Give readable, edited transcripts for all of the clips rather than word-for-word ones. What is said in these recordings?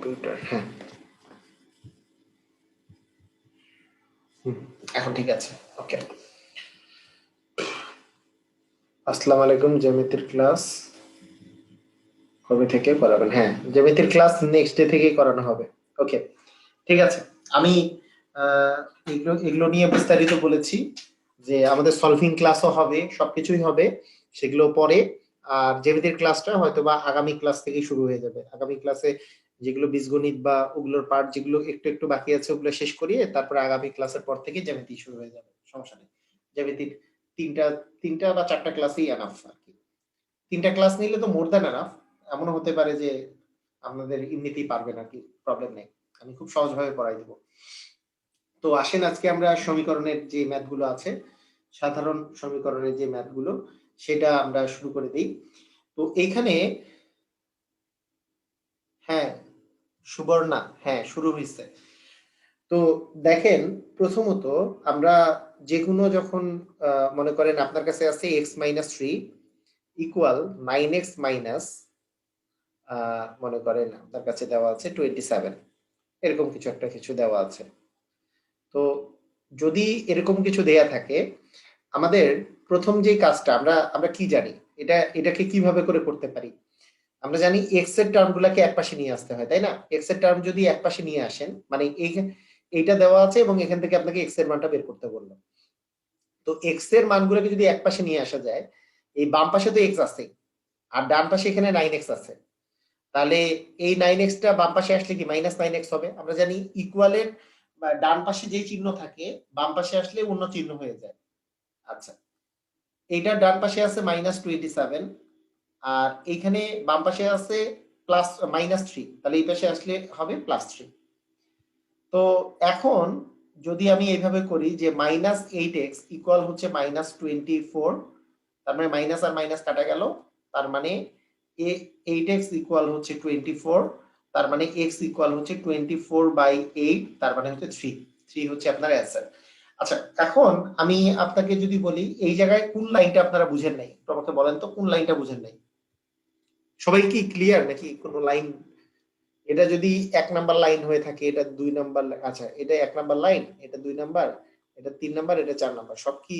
Computer, হ্যাঁ এখন ঠিক আছে। ওকে, আসসালামু আলাইকুম। জ্যামিতির ক্লাস কবে থেকে করাবেন? হ্যাঁ, জ্যামিতির ক্লাস নেক্সট ডে থেকেই করানো হবে। ওকে, ঠিক আছে। আমি আহ, এগুলো এগুলো নিয়ে বিস্তারিত বলেছি যে আমাদের সলভিং ক্লাসও হবে, সবকিছুই হবে, সেগুলো পরে। আর জ্যামিতির ক্লাসটা হয়তো বা আগামী ক্লাস থেকেই শুরু হয়ে যাবে। আগামী ক্লাসে যেগুলো বীজগণিত বা ওগুলোর পার্ট যেগুলো একটু একটু বাকি আছে ওগুলো শেষ করিয়ে তারপরে আগামী ক্লাসের পর থেকে জ্যামিতি শুরু হয়ে যাবে, সমস্যা নেই। জ্যামিতির তিনটা তিনটা বা চারটা ক্লাসই এনাফ আর কি। তিনটা ক্লাস নিলে তো মোর দ্যান এনাফ। এমনও হতে পারে যে আপনাদের এমনিতেই পারবেন আর কি, প্রবলেম নেই, আমি খুব সহজভাবে পড়াই দেবো। তো আসেন আজকে আমরা সমীকরণের যে ম্যাথগুলো আছে, সাধারণ সমীকরণের যে ম্যাথগুলো, সেটা আমরা শুরু করে দিই। তো এইখানে হ্যাঁ, সুবর্ণা, হ্যাঁ শুরু হয়েছে। তো দেখেন, প্রথমত আমরা যে কোনো যখন মনে করেন আপনার কাছে আছে x-3 ইকুয়াল 9x মাইনাস মনে করেন আপনার কাছে দেওয়া আছে 27, এরকম কিছু একটা কিছু দেওয়া আছে। তো যদি এরকম কিছু দেয়া থাকে, আমাদের প্রথম যে কাজটা আমরা আমরা কি জানি, এটাকে কিভাবে করে করতে পারি? আমরা জানি এক্স এর টার্ম গুলাকে এক পাশে নিয়ে আসতে হয়, তাই না? এক্স এর টার্ম যদি এক পাশে নিয়ে আসেন, মানে এইটা দেওয়া আছে এবং এখান থেকে আপনাকে এক্স এর মানটা বের করতে বললো। তো এক্স এর মানগুলোকে যদি এক পাশে নিয়ে আসা যায়, এই বাম পাশে তো এক্স আছে আর ডান পাশে এখানে 9x আছে, তাহলে এই 9x টা বাম পাশে আসলে কি -9x হবে? আমরা জানি ইকুয়ালের ডান পাশে যেই চিহ্ন থাকে বাম পাশে আসলে অন্য চিহ্ন হয়ে যায়। আচ্ছা, এইটা ডান পাশে আছে -27, আর এইখানে বাম পাশে আছে -3, তাহলে এই পাশে আসলে হবে +3। তো এখন যদি আমি এইভাবে করি যে -8x ইকুয়াল হচ্ছে -24, তার মানে মাইনাস আর মাইনাস কাটা গেল, তার মানে 8x ইকুয়াল হচ্ছে 24, তার মানে x ইকুয়াল হচ্ছে 24/8, তার মানে হচ্ছে 3 হচ্ছে আপনার অ্যান্সার। আচ্ছা, এখন আমি আপনাকে যদি বলি এই জায়গায় কোন লাইনটা আপনারা বুঝেন নাই, তো আমাকে বলেন তো কোন লাইনটা বুঝেন নাই। সবাই কি ক্লিয়ার নাকি কোনো লাইন? এটা যদি 1 নাম্বার লাইন হয়ে থাকে, এটা 2 নাম্বার, আচ্ছা এটা 1 নাম্বার লাইন, এটা 2 নাম্বার, এটা 3 নাম্বার, এটা 4 নাম্বার, সব কি?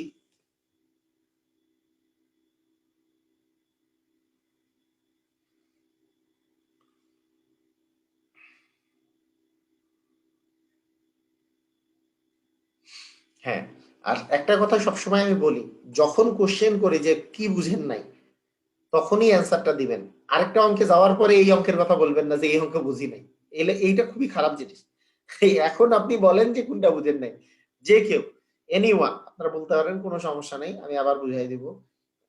হ্যাঁ, আর একটা কথা সবসময় আমি বলি, যখন কোশ্চেন করে যে কি বুঝেন নাই তখনই অ্যান্সারটা দিবেন। আরেকটা অঙ্কে যাওয়ার পরে এই অঙ্কের কথা বলবেন না যে এই অঙ্ক বুঝি নাই। এইটা খুবই খারাপ জিনিস। এখন আপনি বলেন যে কোনটা বুঝেন নাই, যে কেউ, এনিওয়ান আপনারা বলতে পারেন, কোনো সমস্যা নেই, আমি আবার বুঝাই দিব।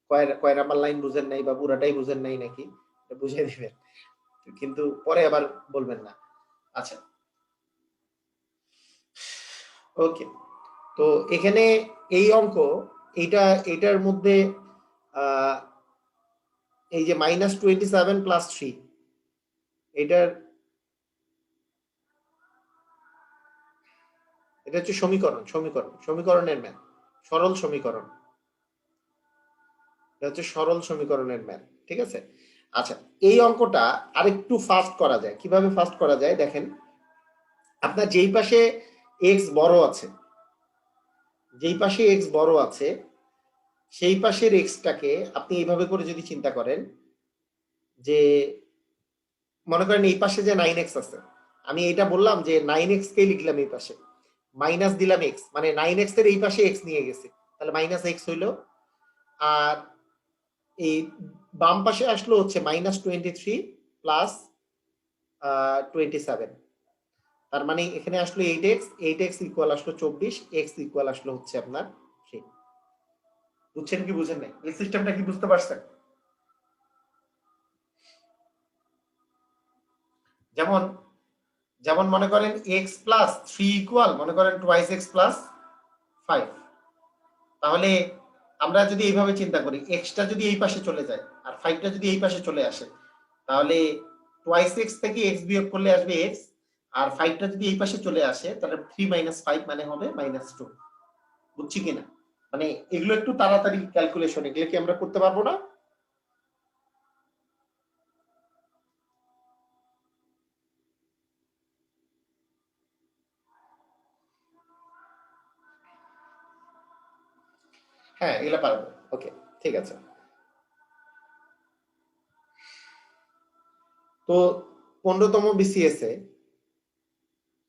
কয় কয় নাম্বার লাইন বুঝেন নাই বা পুরাটাই বুঝেন নাই নাকি, এটা বুঝিয়ে দিবেন, কিন্তু পরে আবার বলবেন না। আচ্ছা, ওকে। তো এখানে এই অঙ্ক, এইটা এটার মধ্যে আহ, এই যে -27 + 3, এটার এটা হচ্ছে সমীকরণের ম্যাথ, সরল সমীকরণ। এটা হচ্ছে সরল সমীকরণের ম্যাথ, ঠিক আছে? আচ্ছা, এই অঙ্কটা আরেকটু ফাস্ট করা যায়। কিভাবে ফাস্ট করা যায় দেখেন, আপনার যেই পাশে এক্স বড় আছে, যেই পাশে এক্স বড় আছে সেই পাশের এক্সটাকে আপনি এইভাবে করে যদি চিন্তা করেন যে, মনে করেন এই পাশে যে 9x আছে, আমি এটা বললাম যে 9x কে লিখলাম এই পাশে, মাইনাস দিলাম x, মানে 9x এর এই পাশে x নিয়ে গেছে, তাহলে -x হইলো। আর এই বাম পাশে আসলো হচ্ছে -23 প্লাস 27, তার মানে এখানে আসলো 8x ইকুয়াল আসলো 24, x ইকুয়াল আসলো হচ্ছে আপনার 3। বুঝছেন কি বুঝেন নাই? এই সিস্টেমটা কি বুঝতে পারছেন? যেমন যেমন মনে করেন x+3 ইকুয়াল মনে করেন 2x+5, তাহলে আমরা যদি এইভাবে চিন্তা করি, এক্সটা যদি এই পাশে চলে যায় আর 5টা যদি এই পাশে চলে আসে, তাহলে 2x থেকে x বিয়োগ করলে আসবে x, আর 5টা যদি এই পাশে চলে আসে তাহলে 3 - 5 মানে হবে -2। বুঝছি কিনা? মানে এগুলো একটু তাড়াতাড়ি ক্যালকুলেশন, এগুলো কি আমরা করতে পারবো না? হ্যাঁ এগুলো পারবো। ওকে, ঠিক আছে। তো 15তম বিসিএস এ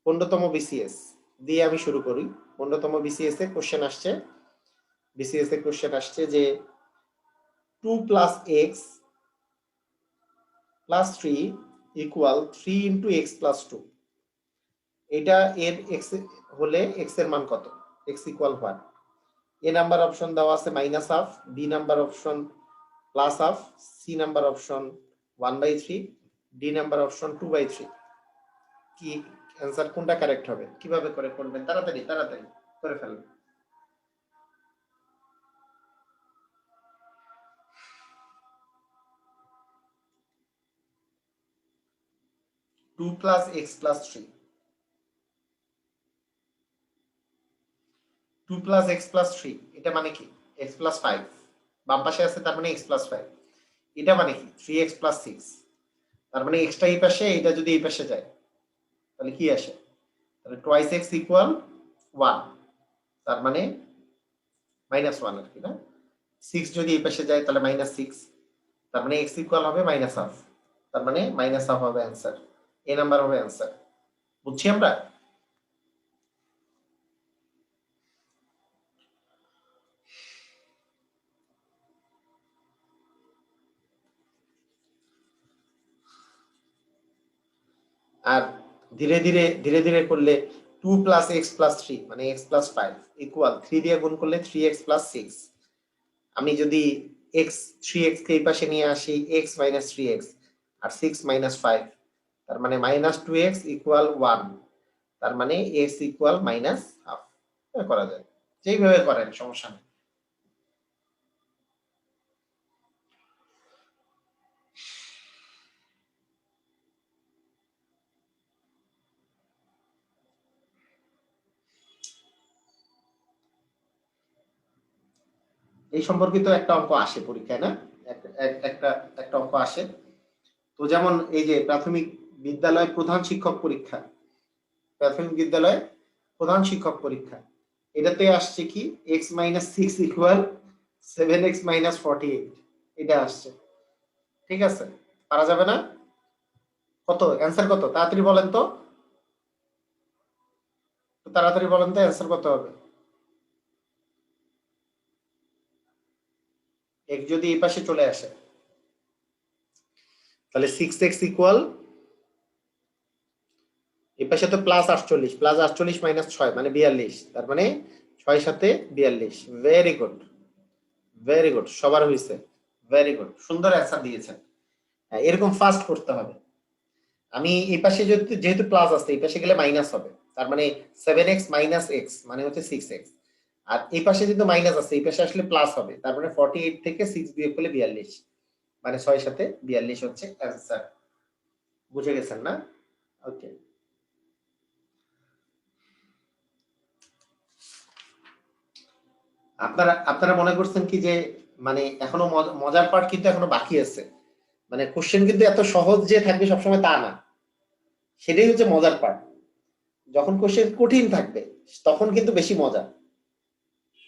15তম বিসিএস দিয়ে আমি শুরু করি। 15তম বিসিএস এ কোশ্চেন আসছে, বিসিএস এ কোশ্চেন আসছে যে 2 plus x plus 3 equal 3 into x plus 2। এটা এর এক্স হলে এক্স এর মান কত, x equal what. A number option দেওয়া আছে minus half, B number option plus half, C number option 1/3, D number option 2/3। কি অ্যান্সার কোনটা কারেক্ট হবে, কিভাবে করে করবেন, তাড়াতাড়ি তাড়াতাড়ি করে ফেলুন। 2 plus x plus 3, 2 plus x plus 3 এটা মানে কি এক্স প্লাস 5, বাম পাশে আছে তার মানে এক্স প্লাস 5। এটা মানে কি 3x প্লাস 6, তার মানে এক্সটা এই পাশে, এটা যদি এই পাশে যায় তাহলে কি আসে, তাহলে টোয়াইস এক্স ইকুয়াল 1, তার মানে -1 আর কি না। 6 যদি এই পাশে যায় তাহলে -6, তার মানে এক্স ইকুয়াল হবে মাইনাস হাফ, তার মানে মাইনাস হাফ হবে অ্যান্সার, এ নাম্বার হবে অ্যান্সার। বুঝছি আমরা। আর ধীরে ধীরে ধীরে ধীরে করলে 2 প্লাস এক্স প্লাস 3 মানে এক্স প্লাস 5 ইকুয়াল 3 দিয়ে গুণ করলে 3x প্লাস 6। আমি যদি এক্স 3x কে এই পাশে নিয়ে আসি এক্স মাইনাস 3x আর 6 মাইনাস 5, তার মানে -2x ইকুয়াল 1, তার মানে x ইকুয়াল মাইনাস হাফ। করা যায়, যেইভাবে করেন সমস্যা নেই। এই সম্পর্কিত একটা অঙ্ক আসে পরীক্ষায় না, একটা একটা অঙ্ক আসে। তো যেমন এই যে প্রাথমিক বিদ্যালয় প্রধান শিক্ষক পরীক্ষা, প্রাথমিক বিদ্যালয় প্রধান শিক্ষক পরীক্ষা, এটাতে আসছে কি x minus 6 equal 7x minus 48, এটা আসছে। ঠিক আছে, পারা যাবে না। কত অ্যান্সার, কত তাড়াতাড়ি বলেন তো, তাড়াতাড়ি বলেন তো অ্যান্সার কত হবে। x যদি এই পাশে চলে আসে তাহলে 6x ইকুয়াল, এই পাশে তো প্লাস 48, প্লাস 48 মাইনাস 6 মানে 42, তার মানে 6 সাথে 42। ভেরি গুড, ভেরি গুড, সবার হয়েছে। ভেরি গুড, সুন্দর অ্যান্সার দিয়েছেন। হ্যাঁ, এরকম ফাস্ট করতে হবে। আমি এই পাশে যেহেতু প্লাস আছে এই পাশে গেলে মাইনাস হবে, তার মানে 7x মাইনাস এক্স মানে হচ্ছে 6x। আর এই পাশে যেহেতু মাইনাস আছে এই পাশে আসলে প্লাস হবে, তার মানে 48 থেকে 6 বিয়োগ করলে 42, মানে 6 সাথে 42 হচ্ছে অ্যান্সার। বুঝে গেছেন না। ওকে, আপনারা আপনারা মনে করছেন কি যে মানে এখনো মজার পার্ট কিন্তু এখনো বাকি আছে, মানে কোশ্চেন কিন্তু এত সহজ যে থাকবে সবসময় তা না, সেটাই হচ্ছে মজার পার্ট। যখন কোশ্চেন কঠিন থাকবে তখন কিন্তু বেশি মজা,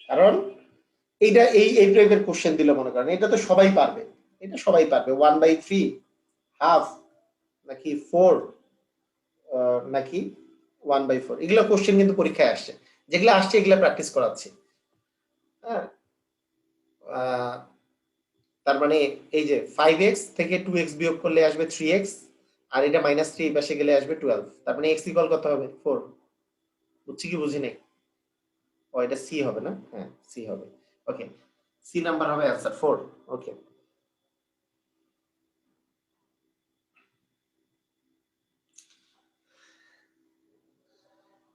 কারণ এইটা এই এই টাইপের কোশ্চেন দিলে মনে করেন এটা তো সবাই পারবে, এটা সবাই পারবে 1/3, হাফ, নাকি 4, নাকি 1/4, এগুলো কোশ্চেন কিন্তু পরীক্ষায় আসছে, যেগুলো আসছে এগুলো প্র্যাকটিস করাচ্ছি। হ্যাঁ, তার মানে এই যে 5x থেকে 2x বিয়োগ করলে আসবে 3x, আর এটা -3 এই পাশে গেলে আসবে 12, তার মানে x ইকুয়াল কত হবে 4। বুঝছি কি বুঝি নাই। ও এটা সি হবে না, হ্যাঁ সি হবে। ওকে, সি নাম্বার হবে অ্যান্সার 4। ওকে,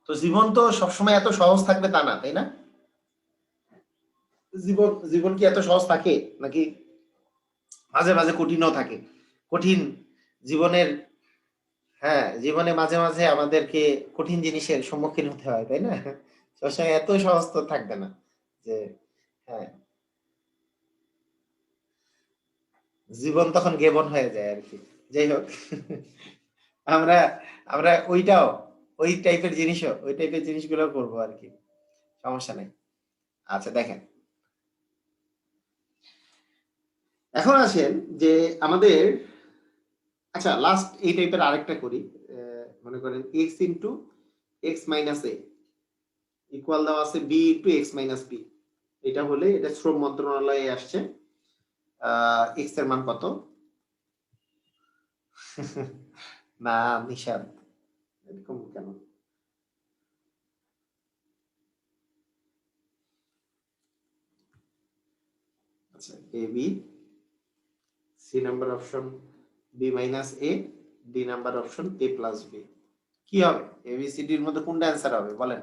তো জীবন তো সবসময় এত সহজ থাকবে তা না, তাই না। জীবন জীবন কি এত সহজ থাকে নাকি, মাঝে মাঝে কঠিনও থাকে। কঠিন জীবনের, হ্যাঁ জীবনে মাঝে মাঝে আমাদেরকে কঠিন জিনিসের সম্মুখীন হতে হয়, তাই না। সবসময় এত সহজ তো থাকবে না যে, হ্যাঁ জীবন তখন গেবন হয়ে যায় আর কি। যাই হোক, আমরা আমরা ওইটাও, ওই টাইপের জিনিসগুলো করবো আর কি, সমস্যা নেই। আচ্ছা দেখেন, এখন আসেন যে আমাদের আচ্ছা লাস্ট এই টাইপের আরেকটা করি, মনে করেন x into x minus a equal দেওয়া আছে b into x minus b। এটা হলে এটা শ্রম মন্ত্রণালয়ে আসছে। x এর মান কত? না নিশাদ, এরকম কেন? আচ্ছা A B, C number option B minus A, D number option A plus B. কি হবে এবিসিডির মধ্যে কোনটা অ্যান্সার হবে বলেন?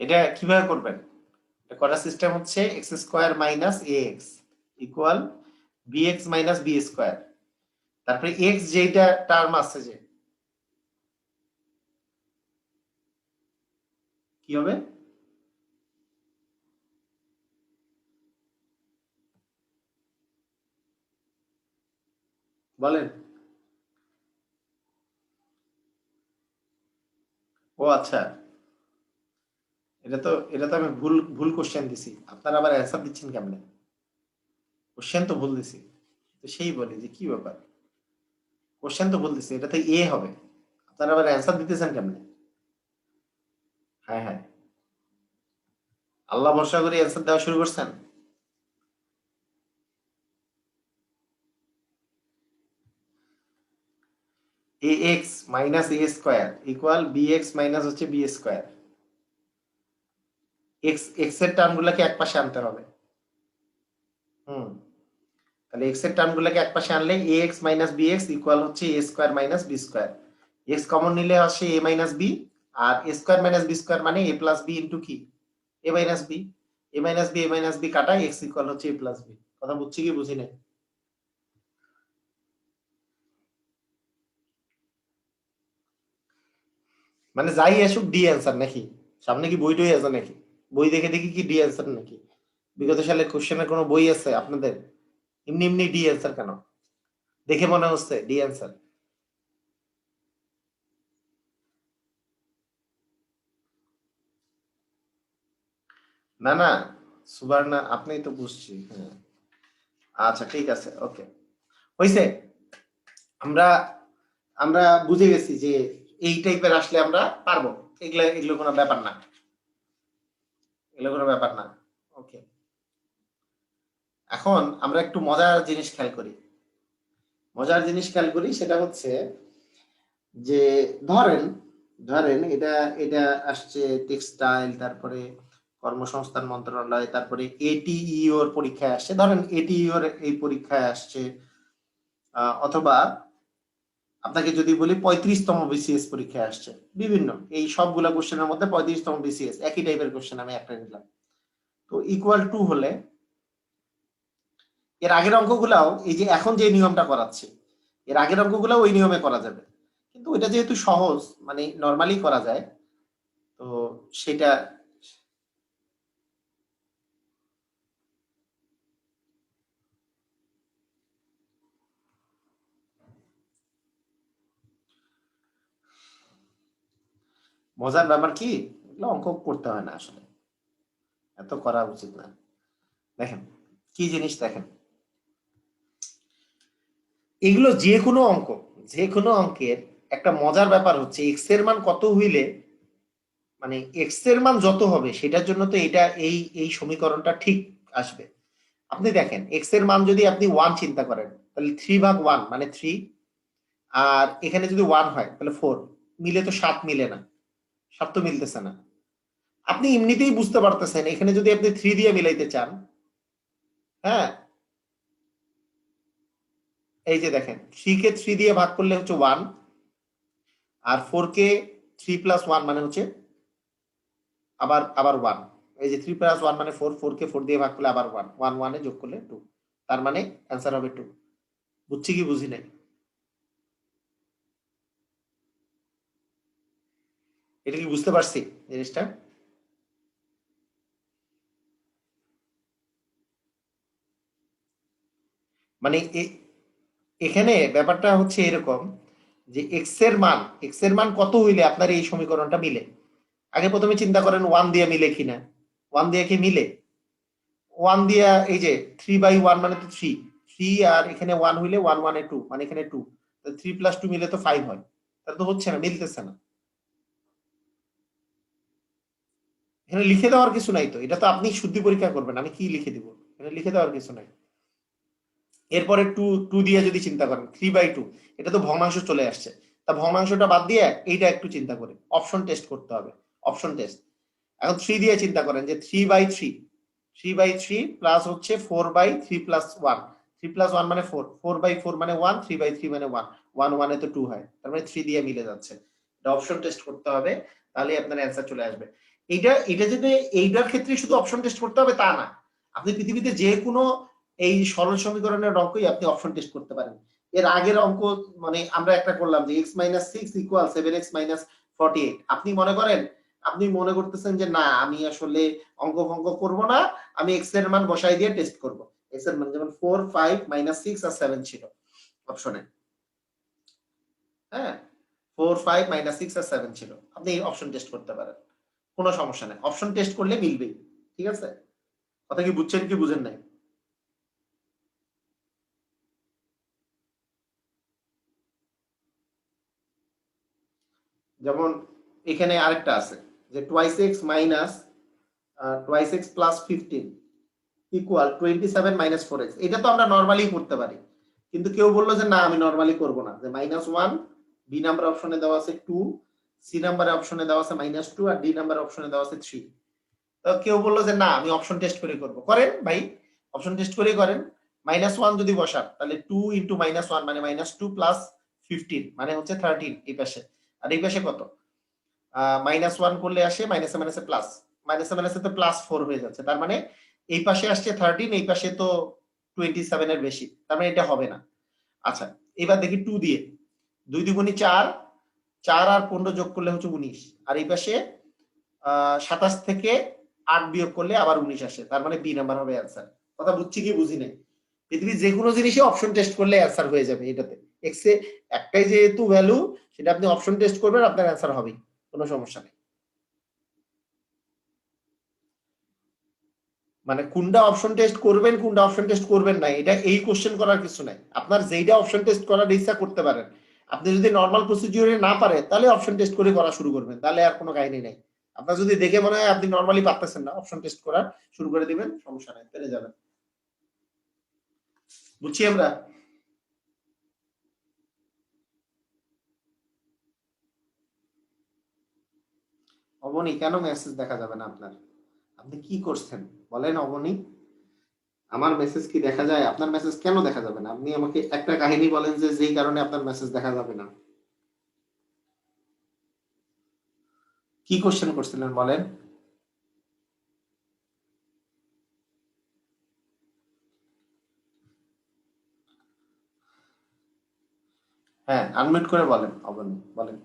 এটা কিভাবে করবেন? এটা করার সিস্টেম হচ্ছে X square minus A X equal B x minus B square, তারপরে এক্স যেটা টার্ম আছে যে কি হবে বলেন? ও আচ্ছা, এটা তো আমি ভুল ভুল কোশ্চেন দিছি, আপনারা আবার অ্যান্সার দিচ্ছেন কেমনে? কোশ্চেন তো ভুল দিছি। তো সেই বলি যে কি ব্যাপার, কোশ্চেন তো ভুল দিছি, এটা তো এ হবে, আপনারা আবার অ্যান্সার দিতেছেন কেমনে? হ্যাঁ হ্যাঁ, আল্লাহ ভরসা করে অ্যান্সার দেওয়া শুরু করছেন। A X minus A square equal B x minus হচ্ছে বি স্কোয়ার। এক্স এক্স এর টার্মগুলোকে এক পাশে আনতে হবে। হুম, তাহলে এক্স এর টার্মগুলোকে এক পাশে আনলে A X minus B X equal হচ্ছে A square minus B square. X common নিলে আসে এ মাইনাস বি, আর A square minus B square মানে এ প্লাস বি ইন্টু কি A minus B. A minus B A minus B কাটা X equal হচ্ছে A plus B. কথা বুঝছি কি বুঝি নাই? মানে যাই আসুক ডি অ্যান্সার নাকি? সামনে কি বই টই আছে নাকি? বই দেখে দেখি কি ডি অ্যান্সার নাকি? বিগত সালের কোশ্চেনের কোনো বই আছে আপনাদের? এমনি এমনি ডি অ্যান্সার কেন? দেখে মনে হচ্ছে ডি অ্যান্সার? না না, সুবর্ণা আপনি তো বুঝছি, হ্যাঁ। আচ্ছা ঠিক আছে, ওকে, হইছে। আমরা আমরা বুঝে গেছি যে এই টাইপের আসলে আমরা পারবো। এগুলো এগুলো কোনো ব্যাপার না, এগুলো কোনো ব্যাপার না। ওকে, এখন আমরা একটু মজার জিনিস খেয়াল করি। মজার জিনিস খেয়াল করি সেটা হচ্ছে যে ধরেন ধরেন এটা এটা আসছে টেক্সটাইল, তারপরে কর্মসংস্থান মন্ত্রণালয়, তারপরে এটিইও এর পরীক্ষায় আসছে, ধরেন এটিইও এর এই পরীক্ষায় আসছে, অথবা আপনাকে যদি বলি 35তম বিসিএস পরীক্ষায় আসছে, বিভিন্ন এই সবগুলা কোশ্চেনের মধ্যে 35তম বিসিএস একই টাইপের কোশ্চেন আমি একটা নিলাম। তো ইকুয়াল টু হলে এর আগের অঙ্কগুলাও এই যে এখন যে নিয়মটা করাচ্ছি, এর আগের অঙ্কগুলাও ওই নিয়মে করা যাবে, কিন্তু ওইটা যেহেতু সহজ মানে নর্মালি করা যায়, তো সেটা মজার ব্যাপার কি, এগুলো অঙ্ক করতে হয় না আসলে, এত করা উচিত না। দেখেন কি জিনিস, দেখেন এগুলো যে কোনো অঙ্ক, যে কোনো অঙ্কের একটা মজার ব্যাপার হচ্ছে এক্স এর মান কত হইলে, মানে এক্স এর মান যত হবে সেটার জন্য তো এটা এই এই সমীকরণটা ঠিক আসবে। আপনি দেখেন এক্স এর মান যদি আপনি ওয়ান চিন্তা করেন তাহলে থ্রি ভাগ ওয়ান মানে থ্রি, আর এখানে যদি ওয়ান হয় তাহলে ফোর, মিলে তো সাত মিলে না, সাত তো মিলতেছে না। আপনি এমনিতেই বুঝতে পারতেছেন এখানে যদি আপনি থ্রি দিয়ে মিলাইতে চান, হ্যাঁ, এই যে দেখেন থ্রি কে থ্রি দিয়ে ভাগ করলে হচ্ছে ওয়ান, আর ফোর কে থ্রি প্লাস ওয়ান মানে হচ্ছে আবার আবার ওয়ান। এই যে থ্রি প্লাস ওয়ান মানে ফোর, ফোর কে ফোর দিয়ে ভাগ করলে আবার ওয়ান, ওয়ান ওয়ানে যোগ করলে টু, তার মানে অ্যান্সার হবে টু। বুঝছি কি বুঝি নাই? এটা কি বুঝতে পারছি জিনিসটা? মানে এখানে ব্যাপারটা হচ্ছে এরকম যে এক্স এর মান কত হইলে আপনার এই সমীকরণটা মিলে। আগে প্রথমে চিন্তা করেন 1 দিয়ে মিলে কিনা। 1 দিয়ে কি মিলে? 1 দিয়া এই যে 3/1 মানে তো 3, 3 আর এখানে 1 হইলে 1 1 এ 2 মানে এখানে 2, 3 + 2 মিলে তো 5 হয়। তাহলে তো হচ্ছে না, মিলতেছে না। এখানে লিখে দেওয়ার কিছু নাই তো, এটা তো আপনি শুদ্ধি পরীক্ষা করবেন, আমি কি লিখে দিব? এখানে লিখে দেওয়ার কিছু নাই। এরপরে 2 দিয়ে যদি চিন্তা করেন 3/2, এটা তো ভগ্নাংশ চলে আসছে। তা ভগ্নাংশটা বাদ দিয়ে এইটা একটু চিন্তা করি, অপশন টেস্ট করতে হবে, অপশন টেস্ট। এখন 3 দিয়ে চিন্তা করেন যে 3/3, 3/3 প্লাস হচ্ছে 4/3 + 1, 3 + 1 মানে 4, 4/4 মানে 1, 3/3 মানে 1, 1 1 এ তো 2 হয়, তার মানে 3 দিয়ে মিলে যাচ্ছে। এটা অপশন টেস্ট করতে হবে, তাহলে আপনার অ্যান্সার চলে আসবে। এটা যদি এইটার ক্ষেত্রে শুধু অপশন টেস্ট করতে হবে তা না, আপনি পৃথিবীতে যে কোনো এই সরল সমীকরণের অঙ্কই আপনি অপশন টেস্ট করতে পারেন। এর আগের অঙ্ক মানে আমরা একটা করলাম যে x - 6 = 7x - 48, আপনি মনে করেন, আপনি মনে করতেছেন যে না আমি আসলে অঙ্ক ভঙ্ক করব না, আমি x এর মান বসাই দিয়ে টেস্ট করব। x এর মান যেমন 4 5 -6 আর 7 ছিল অপশনে। হ্যাঁ, 4 5 -6 আর 7 ছিল, আপনি অপশন টেস্ট করতে পারেন, কোনো সমস্যা নেই, অপশন টেস্ট করলে মিলবেই। ঠিক আছে, কথা কি বুঝছেন কি বুঝেন নাই? যেমন এখানে আরেকটা আছে যে twice x minus twice x plus 15 equal 27 minus 4x, এটা তো আমরা নরমালি করতে পারি, কিন্তু কেউ বললো যে না আমি নরমালি করব না, যে -1 বি নাম্বার অপশনে দেওয়া আছে 2, সি নাম্বার অপশনে দেওয়া আছে -2 আর ডি নাম্বার অপশনে দেওয়া আছে 3। তো কেউ বললো যে না আমি অপশন টেস্ট করে করব, করেন ভাই, অপশন টেস্ট করেই করেন। -1 যদি বসান তাহলে 2 × -1 মানে -2 + 15 মানে হচ্ছে 13 এই পাশে, আর এই পাশে কত? -1 করলে আসে মাইনাসে মাইনাসে প্লাস, মাইনাসে মাইনাসে তো +4 হয়ে যাচ্ছে, তার মানে এই পাশে আসছে 13, এই পাশে তো 27 এর বেশি, তার মানে এটা হবে না। আচ্ছা, এবার দেখি 2 দিয়ে, 2 × 2 = 4, 4 আর 15 যোগ করলে হচ্ছে 19, আর এই পাশে 27 থেকে 8 বিয়োগ করলে আবার 19 আসে, তার মানে বি নাম্বার হবে অ্যান্সার। কথা বুঝছি কি বুঝি নাই? পৃথিবীর যে কোনো জিনিসই অপশন টেস্ট করলে অ্যান্সার হয়ে যাবে এটাতে। এক্স এ একটাই যেহেতু ভ্যালু, সেটা আপনি অপশন টেস্ট করবেন, আপনার অ্যান্সার হবেই, কোনো সমস্যা নেই। মানে কোনটা অপশন টেস্ট করবেন কোনটা অপশন টেস্ট করবেন না, এটা এই কোশ্চেন করার কিছু নাই, আপনার যেইটা অপশন টেস্ট করার ইচ্ছা করতে পারেন। আপনি যদি নর্মাল প্রসিডিউরে না পারে তাহলে অপশন টেস্ট করে করা শুরু করবেন, তাহলে আর কোনো কাহিনী নাই। আপনার যদি দেখে মনে হয় আপনি নর্মালি পারতেছেন না, অপশন টেস্ট করা শুরু করে দিবেন, সমস্যা নাই, পেরে যাবেন। বুঝছি আমরা? অবনী, কেন মেসেজ দেখা যাবে না আপনার? আপনি কি করছেন বলেন অবনী? আমার মেসেজ কি দেখা যায়? আপনার মেসেজ কেন দেখা যাবে না? আপনি আমাকে একটা কাহিনী বলেন যে যেই কারণে আপনার মেসেজ দেখা যাবে না। কি কোশ্চেন করছিলেন বলেন? হ্যাঁ, আনমিউট করে বলেন অবনী, বলেন।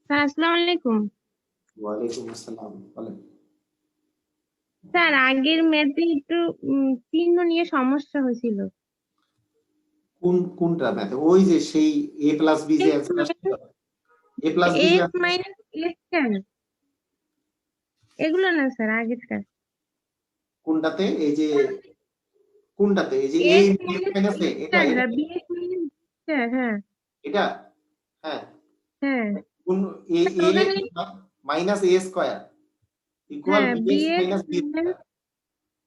স্যার আসসালামু আলাইকুম। ওয়ালাইকুম আসসালাম, বলেন। স্যার আগের ম্যাথে একটু চিহ্ন নিয়ে সমস্যা হয়েছিল। কোনটা ম্যাথে? ওই যে সেই a প্লাস b যে অ্যান্সার আসছিল, a প্লাস b যে x answer minus x sir, এগুলো না স্যার আগেরটা। কোনটাতে? এই যে কোনটাতে? এই যে a x × x minus - a, x এটা স্যার এটা বি এক্স মাইনাস স্যার, হ্যাঁ এটা হ্যাঁ, হ্যাঁ কোন a স্যার a ওখানে, মাইনাস a স্কয়ার ইকুয়াল হ্যাঁ B bx x minus b square.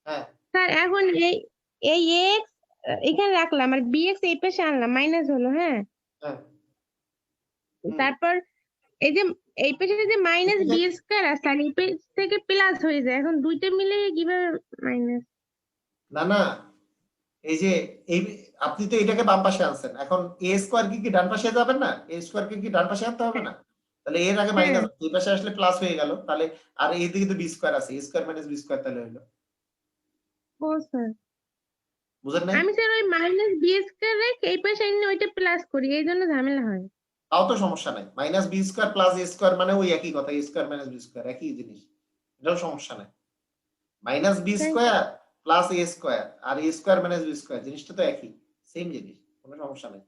হ্যাঁ স্যার এখন এই এই এক্স এখানে রাখলাম আর বি এক্স এই পাশে আনলাম, মাইনাস হলো, হ্যাঁ। হ্যাঁ, হুম, তারপর এই যে এই পাশে যে মাইনাস বি স্কয়ার আছে আর এই পাশ থেকে প্লাস হয়ে যায়, এখন দুইটা মিলে কিভাবে মাইনাস? না না, এই যে এই আপনি তো এটাকে বাম পাশে আনছেন, এখন a স্কয়ার কি ডান পাশে যাবেন না? a স্কয়ার কি ডান পাশে আনতে হবে না? তাহলে এর আগে হ্যাঁ মাইনাস, এই পাশে আসলে প্লাস হয়ে গেল তাহলে। আর এইদিকে তো বি স্কয়ার আছে, a square minus B square তাহলে হলো। ও স্যার, বুঝেন নাই? আমি স্যার ওই মাইনাস বি স্কয়ার রেখে এই পাশে এনে ওইটা প্লাস করি, এই জন্য ঝামেলা হয়। তাও তো সমস্যা নাই, মাইনাস বি স্কয়ার প্লাস এ স্কয়ার মানে ওই একই কথা, এ স্কয়ার মাইনাস বি স্কয়ার একই জিনিস, এটাও সমস্যা নাই। Minus B square plus A square, R A square minus B square জিনিসটা তো একই, সেম জিনিস, কোনো সমস্যা নেই।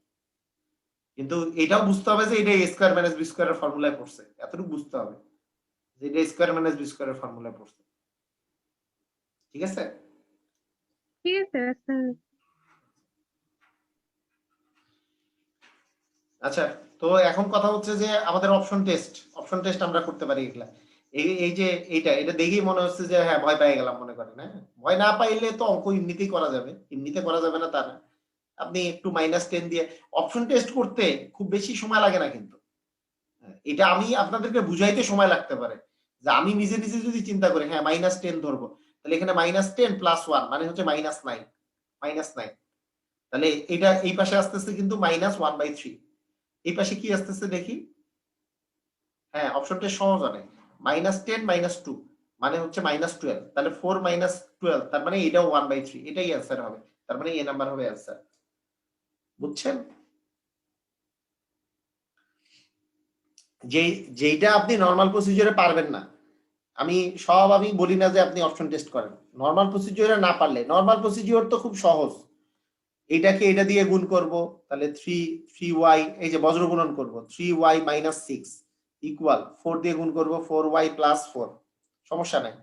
কিন্তু এটাও বুঝতে হবে যে এটা এ স্কোয়ার মাইনাস বি স্কোয়ারের ফর্মুলায় পড়ছে, এতটুকু বুঝতে হবে যে এটা স্কোয়ার মাইনাস বি স্কোয়ারের ফর্মুলায় পড়ছে। ঠিক আছে? ঠিক আছে স্যার। আচ্ছা, তো এখন কথা হচ্ছে যে আমাদের অপশন টেস্ট আমরা করতে পারি এগুলা। এই যে এটা দেখেই মনে হচ্ছে যে হ্যাঁ ভয় পেয়ে গেলাম মনে করেন, হ্যাঁ ভয় না পাইলে তো অঙ্ক এমনিতেই করা যাবে, এমনিতে করা যাবে না তা না। আপনি একটু -10 দিয়ে অপশন টেস্ট করতে খুব বেশি সময় লাগে না কিন্তু। এটা আমি আপনাদেরকে বুঝাইতে সময় লাগতে পারে, যে আমি নিজে নিজে যদি চিন্তা করি হ্যাঁ -10 ধরবো, তাহলে এখানে -10 + 1 মানে হচ্ছে -9, -9, তাহলে এটা এই পাশে আসতেছে কিন্তু -1/3, এই পাশে কি আসতেছে দেখি। হ্যাঁ অপশনটা সহজ অনেক, -10 - 2 মানে হচ্ছে -12, তাহলে 4 - 12 তার মানে এটাও 1/3, এটাই অ্যান্সার হবে, তার মানে এ নাম্বার হবে অ্যান্সার। বুঝছেন? যেইটা আপনি নরমাল প্রসিজারে পারবেন না, আমি বলি না যে আপনি অপশন টেস্ট করেন, নরমাল প্রসিজিওরে না পারলে, নরমাল প্রসিজিওর তো খুব সহজ, এটাকে এটা দিয়ে গুণ করব, তাহলে 3y, এই যে বজ্র গুণন করব, 3y - 6 ইকুয়াল 4 দিয়ে গুণ করব 4y + 4, সমস্যা নাই।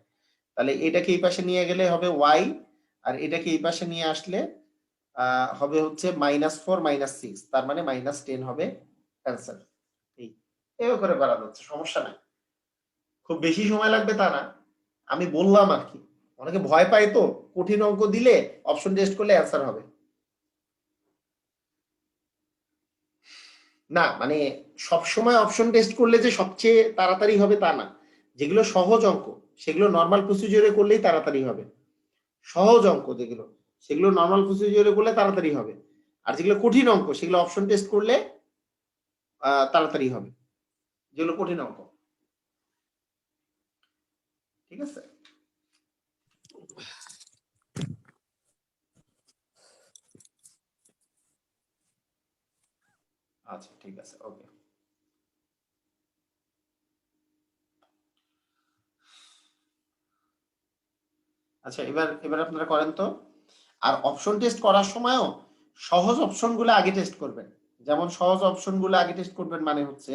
তাহলে এটাকে এই পাশে নিয়ে গেলে হবে y, আর এটাকে এই পাশে নিয়ে আসলে হবে হচ্ছে -4 - 6, তার মানে -10 হবে অ্যান্সার। এইভাবে করে করা যাচ্ছে, সমস্যা নাই, খুব বেশি সময় লাগবে তা না, আমি বললাম আর কি। অনেকে ভয় পায় তো, কঠিন অঙ্ক দিলে অপশন টেস্ট করলে অ্যান্সার হবে না, মানে সবসময় অপশন টেস্ট করলে যে সবচেয়ে তাড়াতাড়ি হবে তা না। যেগুলো সহজ অঙ্ক সেগুলো নর্মাল প্রসিজিওরে করলেই তাড়াতাড়ি হবে, সহজ অঙ্ক যেগুলো সেগুলো নর্মাল প্রসিজিওরে করলে তাড়াতাড়ি হবে, আর যেগুলো কঠিন অঙ্ক সেগুলো অপশন টেস্ট করলে তাড়াতাড়ি হবে, যেগুলো কঠিন অঙ্ক। ঠিক আছে? আচ্ছা ঠিক আছে, ওকে। আচ্ছা এবার এবার আপনারা করেন তো। আর অপশন টেস্ট করার সময়ও সহজ অপশনগুলো আগে টেস্ট করবেন। যেমন সহজ অপশনগুলো আগে টেস্ট করবেন মানে হচ্ছে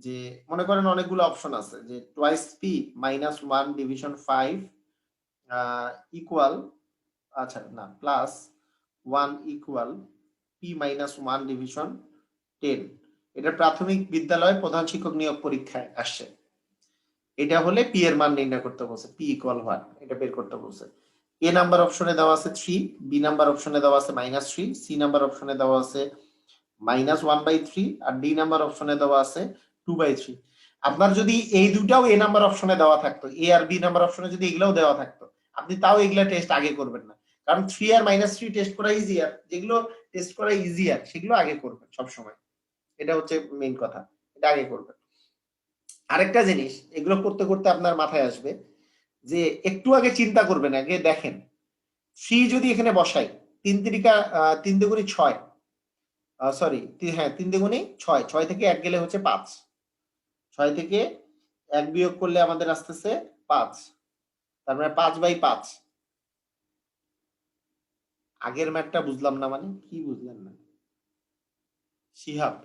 যে মনে করেন অনেকগুলো অপশন আছে, যে টুয়াইস পি -1 ডিভিশন 5 ইকুয়াল, আচ্ছা না, +1 ইকুয়াল পি -1 ডিভিশন 10। এটা প্রাথমিক বিদ্যালয় প্রধান শিক্ষক নিয়োগ পরীক্ষায় আসছে। এটা হলে পি এর মান নির্ণয় করতে বলছে, পি ইকুয়াল 1 এটা বের করতে বলছে। এ নাম্বার অপশনে দেওয়া আছে 3, বি নাম্বার অপশনে দেওয়া আছে -3, সি নাম্বার অপশনে দেওয়া আছে -1/3, আর ডি নাম্বার অপশনে দেওয়া আছে 2/3। আপনার যদি এই দুটাও এ নাম্বার অপশনে দেওয়া থাকতো, এ আর বি নাম্বার অপশনে যদি এগুলাও দেওয়া থাকতো, আপনি তাও এগুলা টেস্ট আগে করবেন না, কারণ 3 আর -3 টেস্ট করা ইজিয়ার, যেগুলো টেস্ট করা ইজিয়ার সেগুলো আগে করবেন সব সময়, এটা হচ্ছে মেইন কথা, এটা আগে করবেন। আরেকটা জিনিস এগুলো করতে করতে আপনার মাথায় আসবে যে একটু আগে চিন্তা করবেন, আগে দেখেন 3 যদি এখানে বসাই, 3 দুগুণে 6, সরি হ্যাঁ 3 দুগুণে 6, 6 থেকে 1 গেলে হচ্ছে 5, 6 থেকে 1 বিয়োগ করলে আমাদের আসতেছে 5, তার মানে 5/5। আগের ম্যাথটা বুঝলাম না, মানে কি বুঝলেন না শিহাব?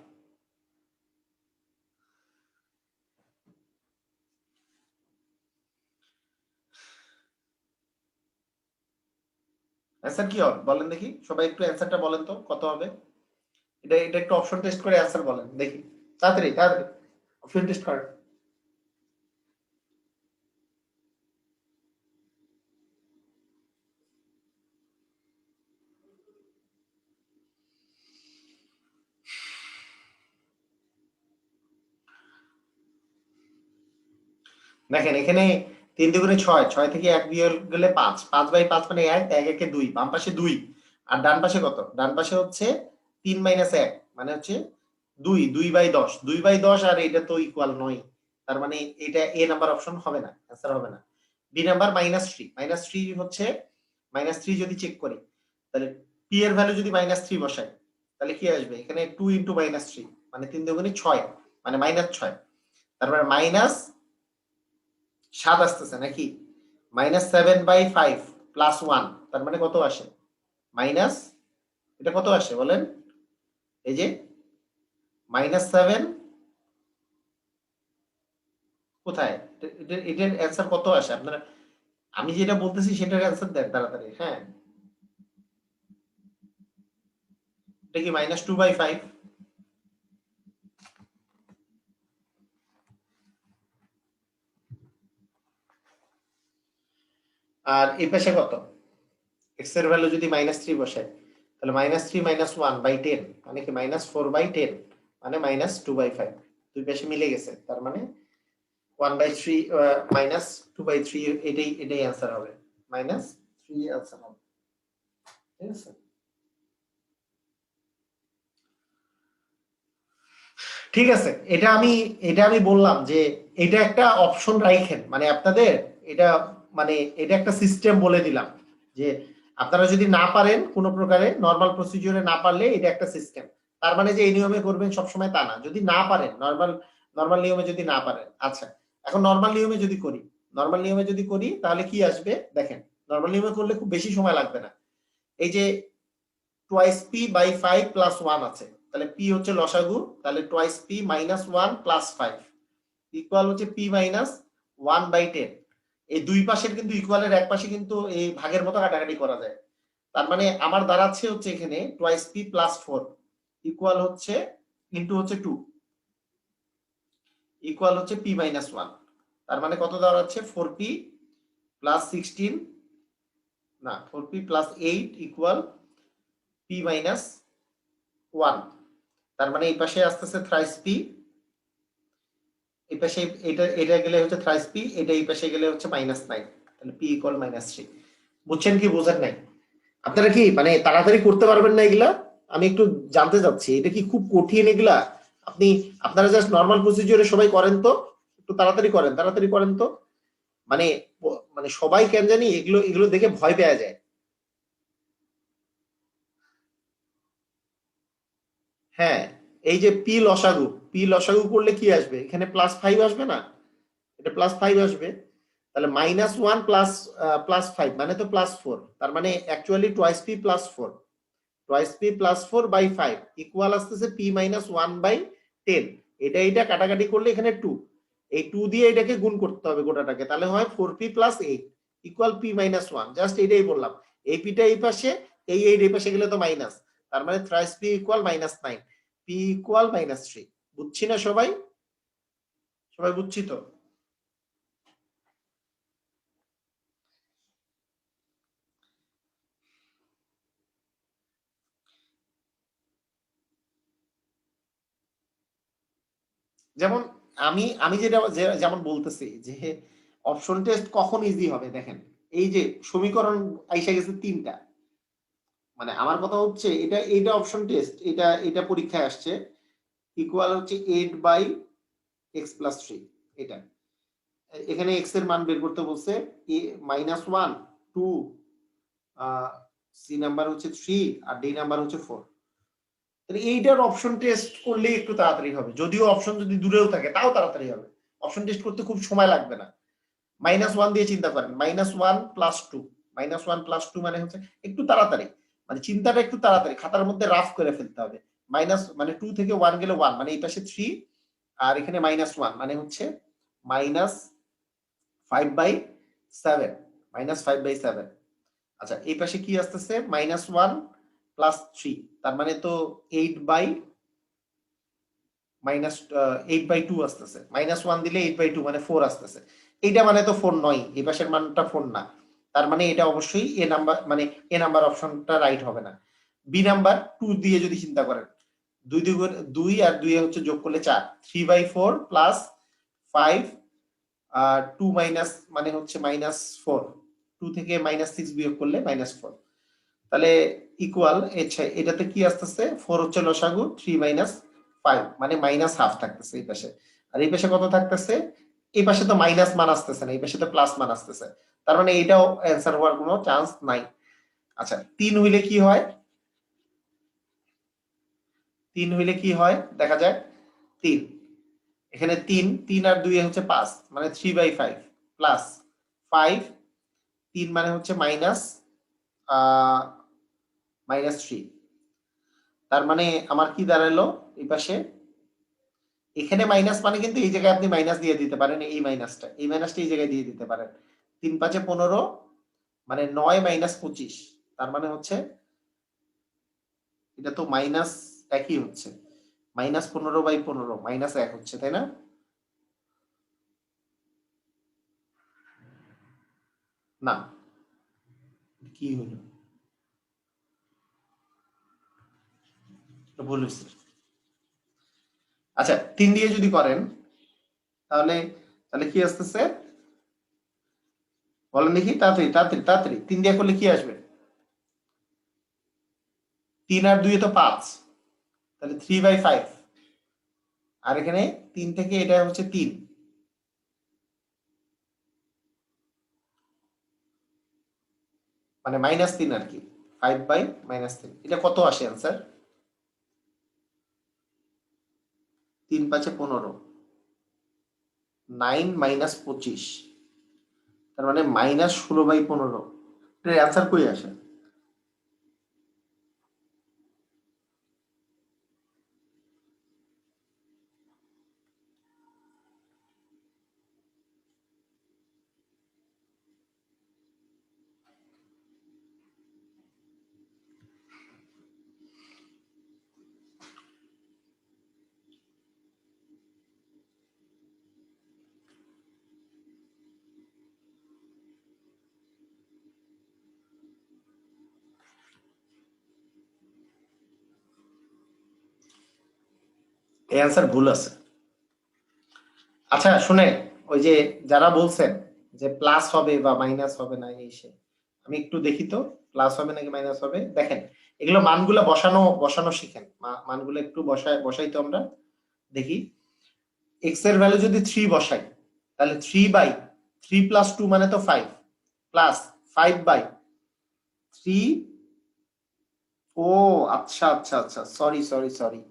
অ্যান্সার কি হবে বলেন দেখি, সবাই একটু অ্যান্সারটা বলেন তো কত হবে। এটা একটু অপশন টেস্ট করে অ্যান্সার বলেন দেখি, তাড়াতাড়ি তাড়াতাড়ি অপশন টেস্ট করেন। দেখেন এখানে 3 দুগুণে 6, 6 থেকে 1 বিয়োগ গেলে 5, 5/5 মানে 1, 1 একে 2, বাম পাশে 2, আর ডান পাশে কত, ডান পাশে হচ্ছে 3 - 1 মানে হচ্ছে 2, 2/10, 2/10, আর এটা তো ইকুয়াল নয়, তার মানে এটা এ নাম্বার অপশন হবে না, অ্যান্সার হবে না। বি নাম্বার -3, -3 হচ্ছে -3 যদি চেক করি, তাহলে পি এর ভ্যালু যদি -3 বসাই, তাহলে কি আসবে এখানে 2 × -3 মানে 3 দুগুণে 6 মানে -6, তারপরে -7 আসতেছে নাকি, -7/5 +1 তার মানে কত আসে মাইনাস, এটা কত আসে বলেন, এই যে -7 কোথায়, এটার অ্যান্সার কত আসে আপনারা, আমি যেটা বলতেছি সেটার অ্যান্সার দেন তাড়াতাড়ি। হ্যাঁ, এটা কি -2/5? আর এই পাশে কত, x এর ভ্যালু যদি -3 বসায় তাহলে -3 -1/10 মানে কি -4/10 মানে -2/5, দুই পাশে মিলে গেছে, তার মানে 1/3 -2/3, এটাই অ্যান্সার হবে, -3 অ্যান্সার হবে। ঠিক আছে, ঠিক আছে, এটা আমি বললাম যে এটা একটা অপশন রাখেন, মানে আপনাদের এটা, মানে এটা একটা সিস্টেম বলে দিলাম যে আপনারা যদি না পারেন কোনো প্রকারে নরমাল প্রসিডিউরে না পারলে এটা একটা সিস্টেম, তার মানে যে এই নিয়মে করবেন সবসময় তা না, যদি না পারেন নরমাল নিয়মে যদি না পারেন। আচ্ছা, এখন নরমাল নিয়মে যদি করি তাহলে কি আসবে দেখেন, নরমাল নিয়মে করলে খুব বেশি সময় লাগবে না। এই যে টোয়াইস পি বাই 5 প্লাস 1 আছে, তাহলে পি হচ্ছে লসাগু, তাহলে টোয়াইস পি -1 প্লাস 5 ইকুয়াল হচ্ছে পি -1/10। এই দুই পাশের কিন্তু ইকুয়ালের এক পাশে কিন্তু এই ভাগের মতো কাটাকাটি করা যায়, তার মানে আমার দাঁড়াচ্ছে হচ্ছে এখানে টোয়াইস পি প্লাস 4 ইকুয়াল হচ্ছে ইনটু হচ্ছে 2 ইকুয়াল হচ্ছে পি -1, তার মানে কত দাঁড়াচ্ছে 4p প্লাস 16 না 4p প্লাস 8 ইকুয়াল পি -1, তার মানে এই পাশে আসতেছে থ্রাইস পি, এই পাশে এটা গেলে হচ্ছে থ্রাইস পি, এটা এই পাশে গেলে হচ্ছে -9, তাহলে পি ইকুয়াল -3। বুঝছেন কি বোঝেন নাই? আপনারা কি মানে তাড়াতাড়ি করতে পারবেন না এগুলা? আমি একটু জানতে চাচ্ছি, এটা কি খুব কঠিন এগুলা? আপনারা জাস্ট নরমাল প্রসিডিউরে সবাই করেন তো, একটু তাড়াতাড়ি করেন তো, মানে মানে সবাই কেন জানি এগুলো এগুলো দেখে ভয় পেয়ে যায়। হ্যাঁ, এই যে পি লসাগু করলে কি আসবে, এখানে +5 আসবে না, এটা +5 আসবে, তাহলে -1 +5 মানে তো +4, তার মানে actually twice P plus 4, twice P plus 4/5 equal আসতেছে পি -1/10। এটা কাটাকাটি করলে এখানে 2, এই 2 দিয়ে এটাকে গুণ করতে হবে গোটাটাকে, তাহলে হয় 4p + 8 ইকুয়াল পি -1, জাস্ট এটাই বললাম। এই পিটা এই পাশে, এই পাশে গেলে তো মাইনাস, তার মানে thrice P equal -9, P equal -3। বুঝছি না সবাই? সবাই বুঝছি তো? যেমন আমি যেমন বলতেছি যে অপশন টেস্ট কখন ইজি হবে দেখেন, এই যে সমীকরণ আইসা গেছে 3টা, মানে আমার কথা হচ্ছে এটা অপশন টেস্ট, এটা পরীক্ষায় আসছে, ইকুয়াল হচ্ছে 8/x+3, এটা এখানে x এর মান বের করতে বলছে, -1 2, সি নাম্বার হচ্ছে 3 আর ডি নাম্বার হচ্ছে 4, তাহলে এইটার অপশন টেস্ট করলে একটু তাড়াতাড়ি হবে, যদিও অপশন যদি দূরেও থাকে তাও তাড়াতাড়ি হবে, অপশন টেস্ট করতে খুব সময় লাগবে না। -1 দিয়ে চিন্তা করেন, -1 + 2, -1 + 2 মানে হচ্ছে একটু তাড়াতাড়ি, মানে চিন্তাটা একটু তাড়াতাড়ি খাতার মধ্যে রাফ করে ফেলতে হবে। মাইনাস মানে 2 থেকে 1 গেলে 1, মানে এই পাশে 3 আর এখানে -1 মানে হচ্ছে -5/7, -5/7। আচ্ছা, এই পাশে কি আসতেছে -1 + 3, তার মানে তো 8/2 আসতেছে, -1 দিলে 8/2 মানে 4 আসতেছে, এইটা মানে তো 4 নয়, এই পাশের মানটা 4 না, তার মানে এটা অবশ্যই এ নাম্বার, মানে এ নাম্বার অপশনটা রাইট হবে না। বি নাম্বার 2 দিয়ে যদি চিন্তা করেন, 2 আর 2 হচ্ছে যোগ করলে 4, 3/4 প্লাস 5 আর 2 মাইনাস মানে হচ্ছে -4, 2 থেকে -6 বিয়োগ করলে -4, তাহলে ইকুয়াল এটাতে কি আসতেছে 4 হচ্ছে লসাগু, 3 - 5 মানে -1/2 থাকতেছে এই পাশে, আর এই পাশে কত থাকতেছে, এই পাশে তো মাইনাস মান আসতেছে না, এই পাশে তো প্লাস মান আসতেছে, তার মানে এটাও অ্যান্সার হওয়ার কোনো চান্স নাই। আচ্ছা, 3 হইলে কি হয়, 3 হইলে কি হয় দেখা যায়, 3 এখানে 3 আর 2 হচ্ছে 5 মানে 3/5 প্লাস 5 3 মানে হচ্ছে -3, তার মানে আমার কি দাঁড়ালো এই পাশে, এখানে মাইনাস মানে কিন্তু এই জায়গায় আপনি মাইনাস দিয়ে দিতে পারেন, এই মাইনাসটা এই জায়গায় দিয়ে দিতে পারেন। 3 5 15 মানে 9 - 25, তার মানে হচ্ছে এটা তো মাইনাস একই হচ্ছে, -15/15 -1 হচ্ছে, তাই না? না, কি হলো, ভুল হয়েছে। আচ্ছা 3 দিয়ে যদি করেন তাহলে তাহলে কি আসতেছে বলেন দেখি, তাড়াতাড়ি তাড়াতাড়ি তাড়াতাড়ি। 3 দিয়ে করলে কি আসবে? 3 আর 2 তো 5, তাহলে 3/5। আর এখানে 3 থেকে এটা হচ্ছে 3, মানে -3 আর কি, 5/-3। এটা কত আসে অ্যান্সার? 3 5 15, 9 - 25, তার মানে -16/15। এটার অ্যান্সার কই আসে? এই অ্যান্সার ভুল আছে। আচ্ছা শুনে, ওই যে যারা বলছেন যে প্লাস হবে বা মাইনাস হবে না, এই সে, আমি একটু দেখি তো প্লাস হবে নাকি মাইনাস হবে। দেখেন এগুলো মানগুলো বসানো বসানো শিখেন, মানগুলো একটু বসাই তো আমরা দেখি। এক্স এর ভ্যালু যদি 3 বসাই তাহলে 3/3 + 2 মানে তো 5, প্লাস 5/3। ও আচ্ছা আচ্ছা আচ্ছা, সরি সরি সরি,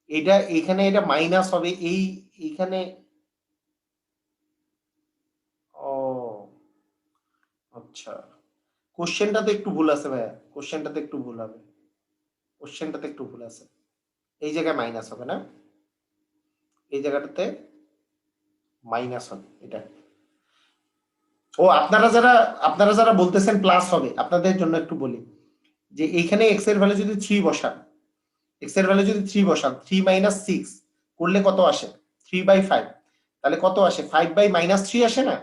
এটা এখানে এটা মাইনাস হবে এইখানে। ও আচ্ছা, কোশ্চেনটাতে একটু ভুল আছে ভাইয়া, কোশ্চেনটাতে একটু ভুল হবে, কোশ্চেনটাতে একটু ভুল আছে। এই জায়গায় মাইনাস হবে না, এই জায়গাটাতে মাইনাস হবে এটা। ও আপনারা যারা বলতেছেন প্লাস হবে, আপনাদের জন্য একটু বলি যে এইখানে এক্স এর ভ্যালু যদি 3 বসান, এক্স এর ভ্যালু যদি 3 বসান, 3 - 6 করলে কত আসে? 3/5। তাহলে কত আসে? 5/-3 আসে না?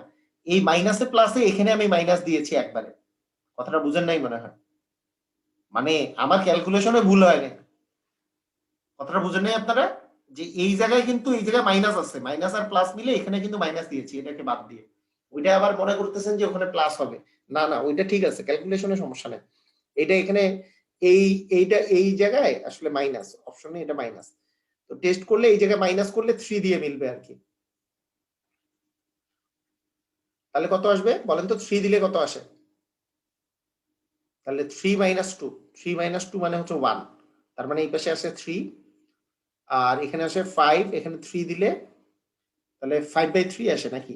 এই মাইনাসে প্লাসে এখানে আমি মাইনাস দিয়েছি একবারে। কথাটা বুঝেন নাই মনে হয়, মানে আমার ক্যালকুলেশনে ভুল হয় না। কথাটা বুঝেন নাই আপনারা, যে এই জায়গায় কিন্তু এই জায়গায় মাইনাস আছে, মাইনাস আর প্লাস মিলে এখানে কিন্তু মাইনাস দিয়েছি এটাকে বাদ দিয়ে। ওইটা আবার মনে করতেছেন যে ওখানে প্লাস হবে, না না ওইটা ঠিক আছে, ক্যালকুলেশনে সমস্যা নেই। এটা এখানে এইটা এই জায়গায় আসলে মাইনাস অপশনে, এটা মাইনাস। তো টেস্ট করলে এই জায়গায় মাইনাস করলে 3 দিয়ে মিলবে আর কি। তাহলে কত আসবে বলেন তো, 3 দিলে কত আসে? তাহলে 3 - 2, 3 - 2 মানে হচ্ছে 1, তার মানে এই পাশে আসে 3, আর এখানে আসে 5, এখানে 3 দিলে তাহলে 5/3 আসে নাকি?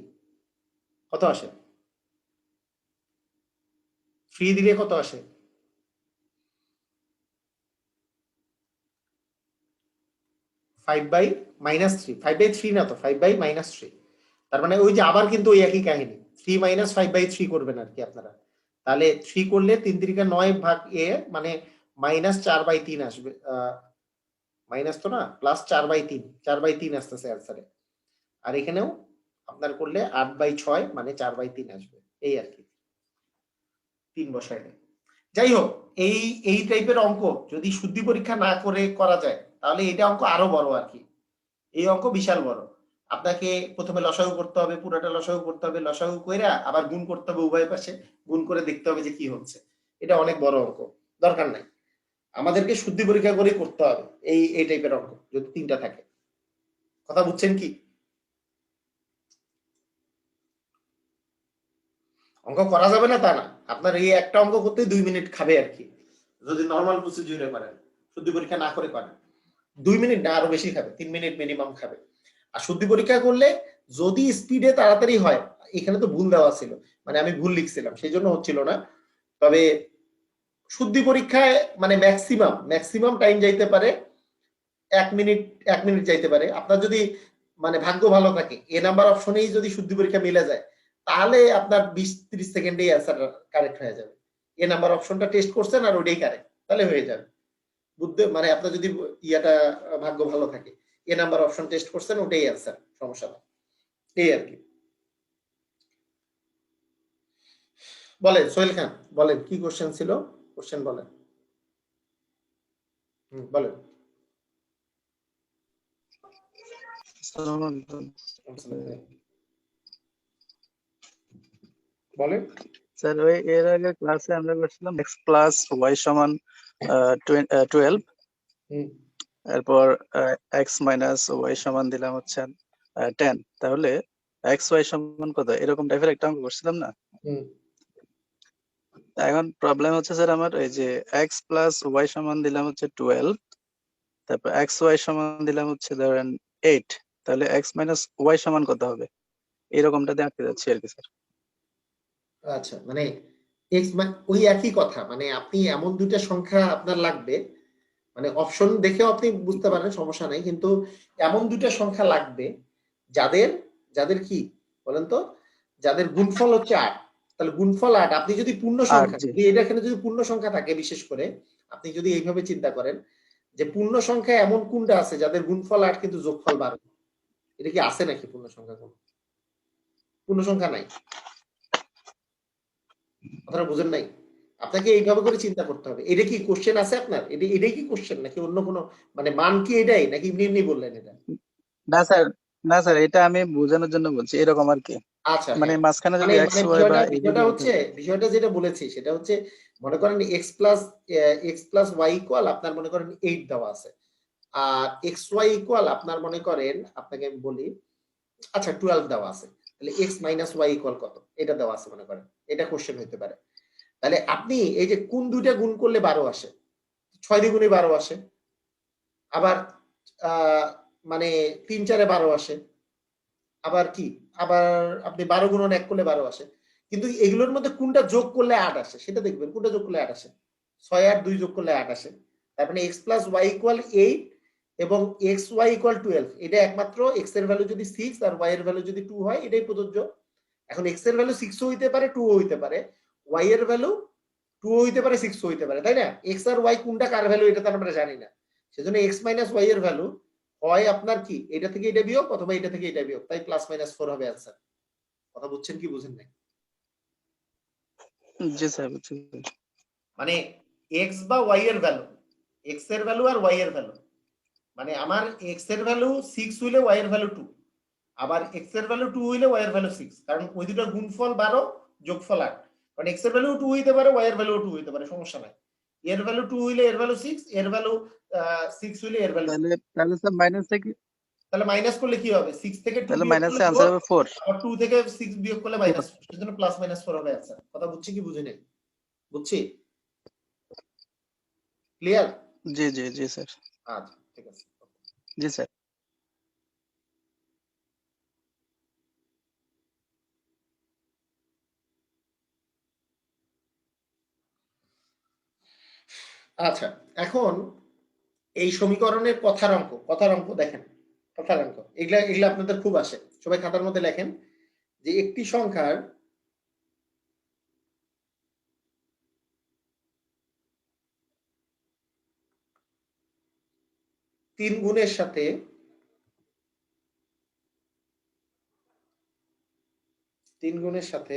কত আসে? 3 দিলে কত আসে? 5/-3, 5/3 না তো, 5/-3। তার মানে ওই যে আবার কিন্তু ওই একই কাহিনী, 3 - 5/3 করবেন আর কি আপনারা। তাহলে 3 করলে 3 3 9 ভাগ এ মানে -4/3 আসবে। মাইনাস তো না, প্লাস 4/3, 4/3 আসতেছে অ্যান্সারে। আর এখানেও আপনার করলে 8/6 মানে 4/3 আসবে, এই আর কি। 3 বসাইলে যাই হোক, এই এই টাইপের অঙ্ক যদি শুদ্ধি পরীক্ষা না করে করা যায় তাহলে এটা অঙ্ক আরো বড় আর কি। এই অঙ্ক বিশাল বড়। আপনাকে প্রথমে লসাগু করতে হবে, পুরোটা লসাগু করতে হবে, লসাগু কইরা আবার গুণ করতে হবে উভয় পাশে, গুণ করে দেখতে হবে যে কি হচ্ছে। এটা অনেক বড় অঙ্ক, দরকার নাই। আমাদেরকে শুদ্ধি পরীক্ষা করেই করতে হবে এই টাইপের অঙ্ক যদি 3টা থাকে। কথা বুঝছেন কি? অঙ্ক করা যাবে না তা না, আপনার এই একটা অঙ্ক করতে 2 মিনিট খাবে আর কি, যদি নরমাল প্রসিডিউরে করেন, শুদ্ধি পরীক্ষা না করে করেন 2 মিনিট না আরো বেশি খাবে, 3 মিনিট মিনিমাম খাবে। আর শুদ্ধি পরীক্ষা করলে যদি স্পিডে তাড়াতাড়ি হয়, এখানে তো ভুল দেওয়া ছিল, মানে আমি ভুল লিখছিলাম, সেই জন্য হচ্ছিল না। তবে শুদ্ধি পরীক্ষায় মানে ম্যাক্সিমাম টাইম যাইতে পারে 1 মিনিট যাইতে পারে। আপনার যদি মানে ভাগ্য ভালো থাকে, এ নাম্বার অপশনেই যদি শুদ্ধি পরীক্ষা মিলে যায়, তাহলে আপনার 20-30 সেকেন্ডেই অ্যান্সার কারেক্ট হয়ে যাবে। এ নাম্বার অপশনটা টেস্ট করছেন আর ওইটাই কারেক্ট, তাহলে হয়ে যাবে। বুঝতে মানে আপনার যদি ইয়াটা ভাগ্য ভালো থাকে, এ নাম্বার অপশন টেস্ট করছেন, ওটাই অ্যান্সার, সমস্যা না। এই আর কি। বলেন সোহেল খান, বলেন কি কোশ্চেন ছিল, কোশ্চেন বলেন। বলেন। বলেন স্যার ওই এর আগে ক্লাসে আমরা করছিলাম x প্লাস y সমান 12, এরপর x মাইনাস y সমান দিলাম হচ্ছে 10, তাহলে x y সমান কত এরকম টাইপের একটা অঙ্ক করছিলাম না। এখন প্রবলেম হচ্ছে স্যার আমার এই যে x প্লাস y সমান দিলাম হচ্ছে 12, তারপর x y সমান দিলাম হচ্ছে ধরেন 8, তাহলে x মাইনাস y সমান কত হবে এরকমটা দেখতে যাচ্ছি আর কি স্যার। আচ্ছা, মানে এক্স ওই একই কথা, মানে আপনি এমন দুইটা সংখ্যা আপনার লাগবে, মানে অপশন দেখেও আপনি বুঝতে পারেন, সমস্যা নাই, কিন্তু এমন দুইটা সংখ্যা লাগবে যাদের যাদের কি বলেন তো, যাদের গুণফল হচ্ছে 8। তাহলে গুণফল 8, আপনি যদি পূর্ণ সংখ্যা, জি। যদি এটা এখানে যদি পূর্ণ সংখ্যা থাকে, বিশেষ করে আপনি যদি এইভাবে চিন্তা করেন যে পূর্ণ সংখ্যা এমন কোনটা আছে যাদের গুণফল 8 কিন্তু যোগফল 12, এটা কি আছে নাকি পূর্ণ সংখ্যা? কোন পূর্ণ সংখ্যা নাই, আপনারা বুঝেন নাই। আপনাকে এইভাবে করে চিন্তা করতে হবে। এটা কি কোশ্চেন আছে আপনার? এটাই কি কোশ্চেন নাকি অন্য কোনো মানে মান কি এটাই নাকি এমনি এমনি বললেন এটা? না স্যার, না স্যার, এটা আমি বোঝানোর জন্য বলছি এরকম আর কি। আচ্ছা, মানে হ্যাঁ, মাঝখানে মানে যদি এক্স মানে ওয়াই বা বিষয়টা এই বিষয়টা হচ্ছে, বিষয়টা যেটা বলেছি সেটা হচ্ছে, মনে করেন এক্স প্লাস ওয়াই ইকুয়াল আপনার মনে করেন 8 দেওয়া আছে, আর এক্স ওয়াই ইকুয়াল আপনার মনে করেন, আপনাকে আমি বলি, আচ্ছা 12 দেওয়া আছে, তাহলে এক্স মাইনাস ওয়াই ইকুয়াল কত এটা দেওয়া আছে মনে করেন, এটা কোশ্চেন হতে পারে। তাহলে আপনি এই যে কোন দুইটা গুণ করলে 12 আসে, 6 দ্বিগুণে 12 আসে, আবার মানে 3-4-এ 12 আসে, আবার কি, আবার আপনি 12 গুণন 1 করলে 12 আসে, কিন্তু এগুলোর মধ্যে কোনটা যোগ করলে 8 আসে সেটা দেখবেন, কোনটা যোগ করলে 8 আসে, 6 আর 2 যোগ করলে 8 আসে। তার মানে x প্লাস ওয়াই ইকুয়াল 8 এবং এক্স ওয়াই ইকুয়াল 12, এটা একমাত্র x এর ভ্যালু যদি 6 আর y এর ভ্যালু যদি 2 হয় এটাই প্রযোজ্য। এখন x এর ভ্যালু 6 ও হইতে পারে 2 ও হইতে পারে, y এর ভ্যালু 2 ও হইতে পারে 6 ও হইতে পারে, তাই না? x আর y কোনটা কার ভ্যালু এটা তো আমরা জানি না, সেজন্য x মাইনাস y এর ভ্যালু হয় আপনার কি এটা থেকে এটা বিয়োগ অথবা এটা থেকে এটা বিয়োগ, তাই প্লাস মাইনাস 4 হবে आंसर। কথা বুঝছেন কি বুঝেন নাই? জি স্যার বুঝছি। মানে x বা y এর ভ্যালু, x এর ভ্যালু আর y এর ভ্যালু, মানে আমার x এর ভ্যালু 6 হইলে y এর ভ্যালু 2, আবার x এর ভ্যালু 2 হইলে y এর ভ্যালু 6, কারণ ওই দুটোর গুণফল 12 যোগফল 8, কারণ x এর ভ্যালু 2 হইতে পারে y এর ভ্যালু 2 হইতে পারে, সমস্যা নাই। এর ভ্যালু 2 হইলে এর ভ্যালু 6, এর ভ্যালু 6 হইলে এর ভ্যালু, তাহলে তাহলে স্যার মাইনাস থেকে, তাহলে মাইনাস করলে কি হবে, 6 থেকে 2 তাহলে বিয়োগ করলে মাইনাসে 4, আনসার হবে 4। আর 2 থেকে 6 বিয়োগ করলে মাইনাস, সেজন্য প্লাস মাইনাস 4 হবে आंसर। কথা বুঝছি কি বুঝি নাই? বুঝছি, ক্লিয়ার? জি জি জি স্যার। আচ্ছা ঠিক আছে। জি স্যার। আচ্ছা, এখন এই সমীকরণের কথার অঙ্ক দেখেন, কথার অঙ্ক এগুলা এগুলা আপনাদের খুব আসে, সবাই খাতার মধ্যে লেখেন যে একটি সংখ্যার তিন গুণের সাথে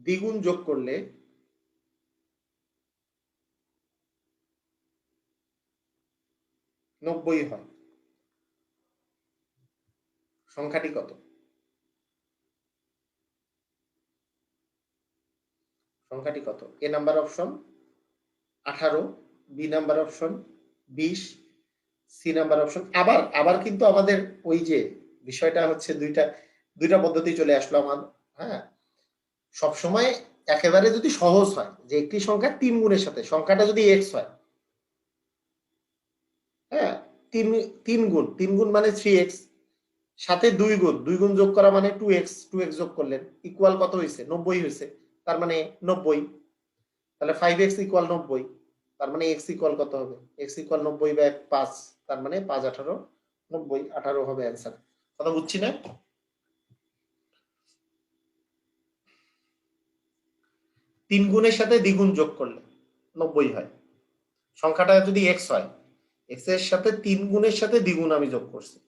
দ্বিগুণ যোগ করলে নব্বই হয়, সংখ্যাটি কত? সংখ্যাটি কত? A number option 18, B number option 20, C number option. আবার আবার কিন্তু আমাদের ওই যে বিষয়টা হচ্ছে দুইটা পদ্ধতি চলে আসলো আমার। হ্যাঁ, সব সময় একেবারে যদি সহজ হয় যে একটি সংখ্যা তিন গুণের সাথে, সংখ্যাটা যদি এক্স হয়, হ্যাঁ, তিন গুণ মানে 3x, সাথে 2 গুণ যোগ করা মানে 2x যোগ করলেন, ইকুয়াল কত হয়েছে? 90 হয়েছে, তার মানে 90। তাহলে 5x ইকুয়াল 90, তার মানে x ইকুয়াল কত হবে? x ইকুয়াল 90/5, তার মানে 5 18 90, 18 হবে অ্যান্সার। কথা বুঝছি না? তিন গুণের সাথে দ্বিগুণ যোগ করলে 90 হয়। সংখ্যাটা যদি x হয়, x এর সাথে 3 গুণের সাথে দ্বিগুণ আমি যোগ করছি।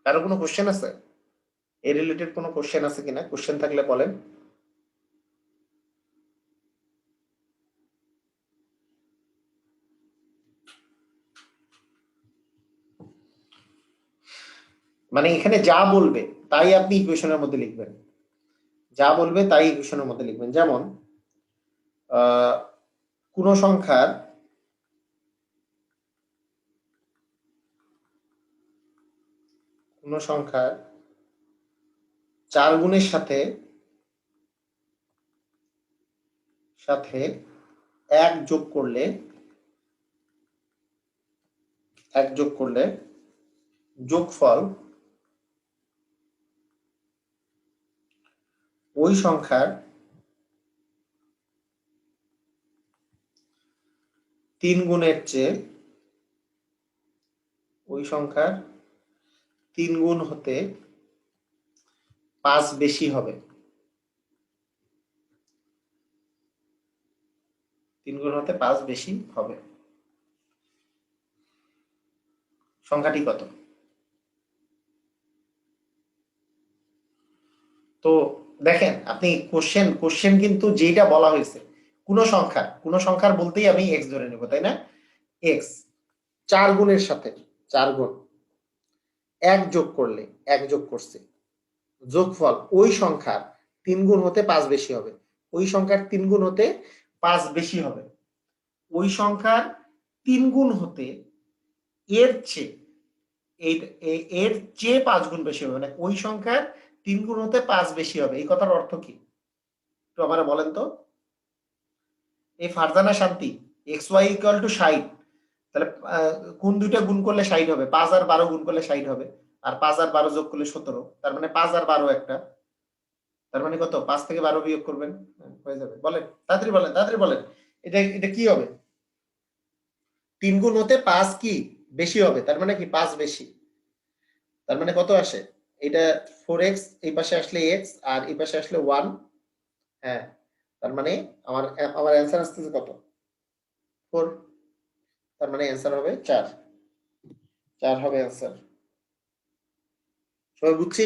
কারো কোনো কোশ্চেন আছে? এই রিলেটেড কোনো কোশ্চেন আছে কিনা? কোশ্চেন থাকলে বলেন। মানে এখানে যা বলবে তাই আপনি ইকুয়েশনের মধ্যে লিখবেন, যা বলবে তাই ইকুয়েশনের মধ্যে লিখবেন। যেমন কোন সংখ্যার কোন সংখ্যার 4 গুণের সাথে 1 যোগ করলে যোগফল ওই সংখ্যার 3 গুণের চেয়ে ওই সংখ্যার 3 গুণ হতে 5 বেশি হবে। 3 গুণ হতে 5 বেশি হবে। সংখ্যাটি কত? তো দেখেন আপনি কোশ্চেন কিন্তু যেটা বলা হয়েছে কোন সংখ্যার বলতেই আমি x ধরে নেব, তাই না? x 4 গুণের সাথে 4 গুণ 1 যোগ করলে 1 যোগ করছে, যোগফল ওই সংখ্যার 3 গুণ হতে 5 বেশি হবে। ওই সংখ্যার 3 গুণ হতে 5 বেশি হবে। ওই সংখ্যার 3 গুণ হতে এর চেয়ে 5 গুণ বেশি হবে। মানে ওই সংখ্যার 3 গুণ হতে 5 বেশি হবে। এই কথার অর্থ কি একটু আমারে বলেন তো। এই ফারজানা শান্তি xy ইকুয়াল টু 60, তাহলে কোন দুইটা গুণ করলে 60 হবে? 5 আর 12 গুণ করলে 60 হবে, আর 5 আর 12 যোগ করলে 17, তার মানে 5 আর 12 একটা, তার মানে কত? 5 থেকে 12 বিয়োগ করবেন, হয়ে যাবে। বলেন তাড়াতাড়ি বলেন, এটা কি হবে? 3 গুণ হতে 5 কি বেশি হবে, তার মানে কি 5 বেশি, তার মানে কত আসে? এটা 4x, এই পাশে আসলে x আর এই পাশে আসলে 1। হ্যাঁ, তার মানে আমার অ্যান্সার আসতেছে কত? 4, তার মানে অ্যান্সার হবে 4 হবে অ্যান্সার। সবাই বুঝছি?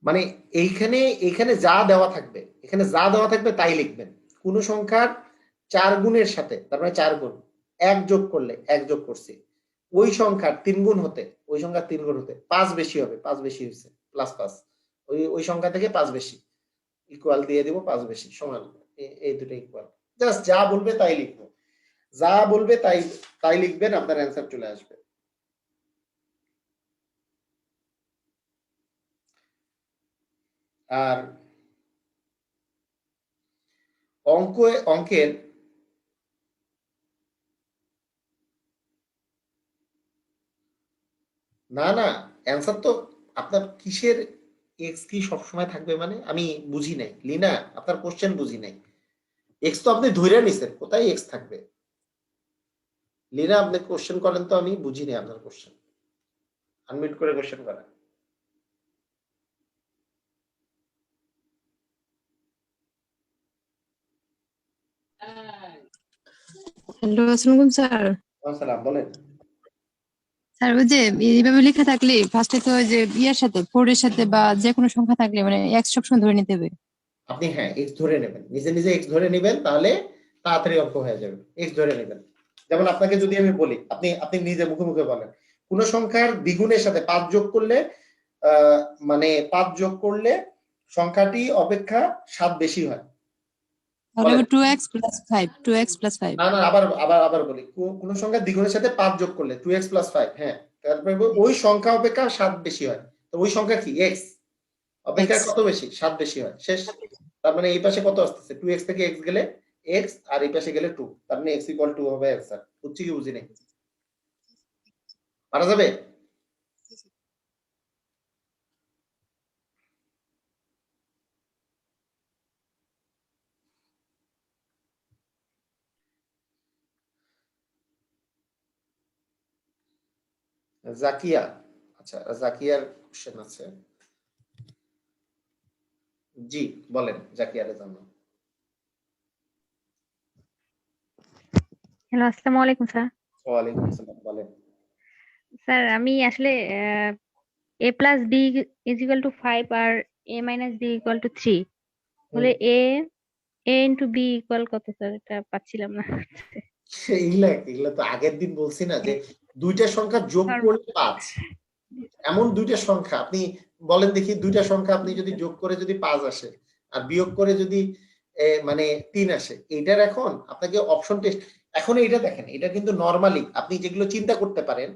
মানে এইখানে যা দেওয়া থাকবে তাই লিখবেন। কোন সংখ্যার 4 গুণের সাথে, তার মানে 4 গুণ 1 যোগ করলে 1 যোগ করছি, ওই সংখ্যার 3 গুণ হতে 5 বেশি হবে। 5 বেশি হয়েছে, +5, ওই সংখ্যা থেকে 5 বেশি, ইকুয়াল দিয়ে দিব 5 বেশি সমান, এই দুটো ইকুয়াল। জাস্ট যা বলবে তাই লিখবো, যা বলবে তাই লিখবেন, আপনার অ্যান্সার চলে আসবে। আর অঙ্কের না অ্যান্সার তো আপনার কিসের এক্স কি সবসময় থাকবে? মানে আমি বুঝি নাই লিনা, আপনার কোশ্চেন বুঝি নাই। এক্স তো আপনি ধরে নিছেন, কোথায় এক্স থাকবে? লিনা আপনি কোশ্চেন করেন তো, আমি বুঝি নাই আপনার কোশ্চেন। আনমিউট করে কোশ্চেন করেন। হ্যালো, আসসালামু আলাইকুম স্যার। আসসালাম, বলেন। স্যার ওই যে এইভাবে লেখা থাকলে ফার্স্টে তো ওই যে ইয়ার সাথে 4 এর সাথে বা যে কোনো সংখ্যা থাকলে মানে x সবসময় ধরে নিতে হবে। আপনি হ্যাঁ এক্স ধরে নেবেন, নিজে এক্স ধরে নেবেন, তাহলে তাড়াতাড়ি অঙ্ক হয়ে যাবে। এক্স ধরে নেবেন। যেমন আপনাকে যদি আমি বলি, আপনি নিজে মুখে বলেন কোন সংখ্যার দ্বিগুণের সাথে 5 যোগ করলে মানে 5 যোগ করলে সংখ্যাটি অপেক্ষা 7 বেশি হয়। তাহলে 2x plus 5 2x plus 5 না না আবার আবার আবার বলি, কোন সংখ্যা দ্বিগুণের সাথে 5 যোগ করলে 2x plus 5, হ্যাঁ তারপরে ওই সংখ্যা অপেক্ষা 7 বেশি হয়। তো ওই সংখ্যা কি? x অপেক্ষা X। কত বেশি? 7 বেশি হয়। শেষ। তার মানে এই পাশে কত আসতেছে? 2x থেকে x গেলে x, আর এই পাশে গেলে 2, তার মানে x = 2 হবে आंसर। বুঝছি কি বুঝি নাই? পারা যাবে? জাকিয়া, আচ্ছা জাকিয়ার কোশ্চেন আছে। জি বলেন জাকিয়ারের জন্য। হ্যালো, আসসালামু আলাইকুম স্যার। ওয়ালাইকুম আসসালাম, বলেন। স্যার আমি আসলে a plus b is equal to 5 আর a minus b equal to 3 হলে a ইন্টু b ইকুয়াল কত স্যার? এটা পাচ্ছিলাম না। এগুলা তো আগের দিন বলছি না যে দুইটা সংখ্যা যোগ করলে 5, এমন দুইটা সংখ্যা আপনি বলেন দেখি, দুইটা সংখ্যা আপনি যদি যোগ করে যদি 5 আসে আর বিয়োগ করে যদি মানে 3 আসে, এটার এখন আপনাকে অপশন টেস্ট, এখন এটা দেখেন, এটা কিন্তু নরমালি আপনি যেগুলো চিন্তা করতে পারেন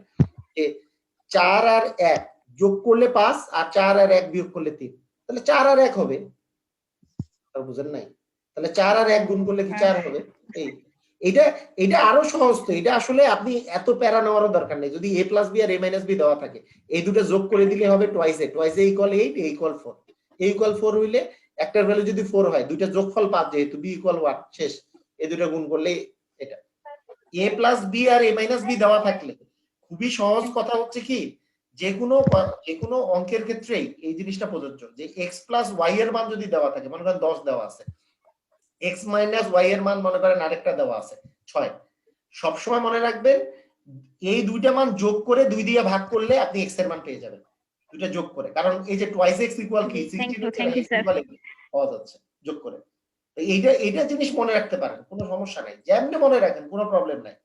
যে 4 আর 1 যোগ করলে 5 আর 4 আর 1 বিয়োগ করলে 3, তাহলে 4 আর 1 হবে। আর বুঝেন নাই? তাহলে 4 আর 1 গুণ করলে কি 4 হবে? এটা আরো সহজ। তো এটা আসলে আপনি এত প্যারা নেওয়ারও দরকার নেই। যদি a প্লাস b আর a মাইনাস b দেওয়া থাকে, এই দুটো যোগ করে দিলে হবে twice a equal 8, a equal 4। a equal 4 হইলে একটার ভ্যালু যদি 4 হয়, দুইটা যোগফল 5 যেহেতু, b ইকুয়াল 1, শেষ। এই দুটো গুণ করলে এটা a প্লাস b আর a মাইনাস b দেওয়া থাকলে খুবই সহজ কথা হচ্ছে কি, যে কোনো অঙ্কের ক্ষেত্রেই এই জিনিসটা প্রযোজ্য যে x প্লাস y এর মান যদি দেওয়া থাকে, মনে করেন 10 দেওয়া আছে, x মাইনাস y এর মান মনে করেন আরেকটা দেওয়া আছে 6, সবসময় মনে রাখবেন এই দুইটা মান যোগ করে 2 দিয়ে ভাগ করলে আপনি x এর মান পেয়ে যাবেন, দুইটা যোগ করে। কারণ এই যে টুয়াইস x ইকুয়াল কি 16 পাওয়া যাচ্ছে যোগ করে। এইটা জিনিস মনে রাখতে পারেন, কোনো সমস্যা নাই, যেমনি মনে রাখেন কোনো প্রবলেম নাই।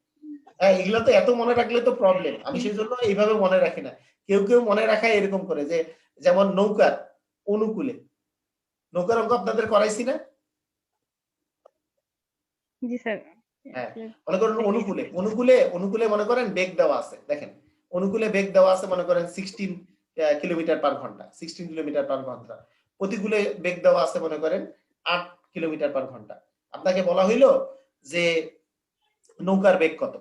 হ্যাঁ এগুলা তো এত মনে রাখলে তো প্রবলেম, আমি সেই জন্য এইভাবে মনে রাখি না। কেউ কেউ মনে রাখায় এরকম করে, যে যেমন নৌকার অনুকূলে, নৌকার অঙ্ক আপনাদের করাইছি না? জি স্যার। হ্যাঁ মনে করেন অনুকূলে মনে করেন বেগ দেওয়া আছে, দেখেন অনুকূলে বেগ দেওয়া আছে মনে করেন 16 কিলোমিটার পার ঘন্টা, 16 কিলোমিটার পার ঘন্টা। প্রতিকূলে বেগ দেওয়া আছে মনে করেন 8 কিলোমিটার পার ঘন্টা। আপনাকে বলা হইলো যে নৌকার বেগ কত?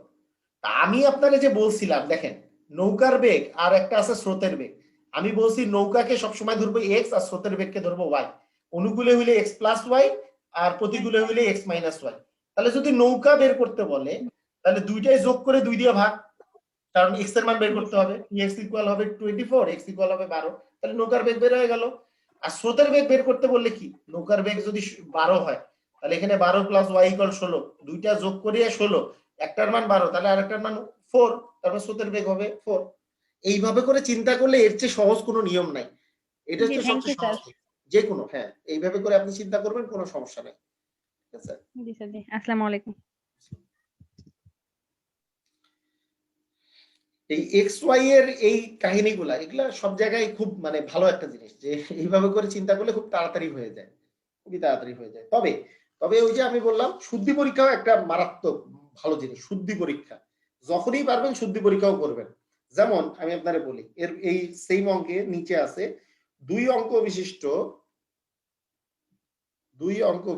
তা আমি আপনাকে যে বলছিলাম, দেখেন নৌকার বেগ আর একটা আছে স্রোতের বেগ। আমি বলছি নৌকাকে সবসময় ধরবো x আর স্রোতের বেগকে ধরবো y। অনুকূলে হইলে x প্লাস y আর প্রতিকূলে হইলে x মাইনাস y। তাহলে যদি নৌকা বের করতে বলে, তাহলে দুইটাই যোগ করে 2 দিয়ে ভাগ, কারণ x এর মান বের করতে হবে। x ইকুয়াল হবে 24, x ইকুয়াল হবে 12, তাহলে নৌকার বেগ বের হয়ে গেল। আর স্রোতের বেগ বের করতে বললে কি, নৌকার বেগ যদি 12 হয়, তাহলে এখানে 12 প্লাস y ইকুয়াল 16, দুইটা যোগ করে 16, একটার মান 12 তাহলে আরেকটার মান 4, তারপর স্রোতের বেগ হবে 4। এইভাবে করে চিন্তা করলে এর চেয়ে সহজ কোনো নিয়ম নাই, এটা হচ্ছে সবচেয়ে সহজ যে কোনো। হ্যাঁ এইভাবে করে আপনি চিন্তা করবেন, কোনো সমস্যা নাই। ঠিক আছে জি স্যার। জি, আসসালামু আলাইকুম। এই এক্স ওয়াই এর এই কাহিনীগুলা, এগুলা সব জায়গায় খুব মানে ভালো একটা জিনিস, যে এইভাবে করে চিন্তা করলে খুব তাড়াতাড়ি হয়ে যায়, খুবই তাড়াতাড়ি হয়ে যায়। তবে ওই যে আমি বললাম, শুদ্ধি পরীক্ষাও একটা মারাত্মক ভালো জিনিস। শুদ্ধি পরীক্ষা যখনই পারবেন শুদ্ধি পরীক্ষাও করবেন। যেমন আমি আপনারে বলি, এর এই সেম অঙ্কে নিচে আছে 2 অঙ্ক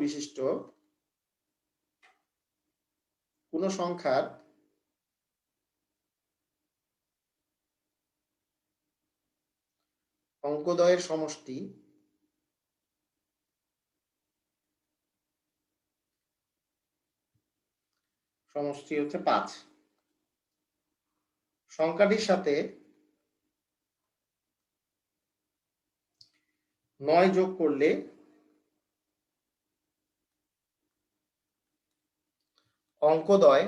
বিশিষ্ট কোন সংখ্যার অঙ্কদ্বয়ের সমষ্টি হচ্ছে 5। সংখ্যাটির সাথে 9 যোগ করলে অঙ্কদ্বয়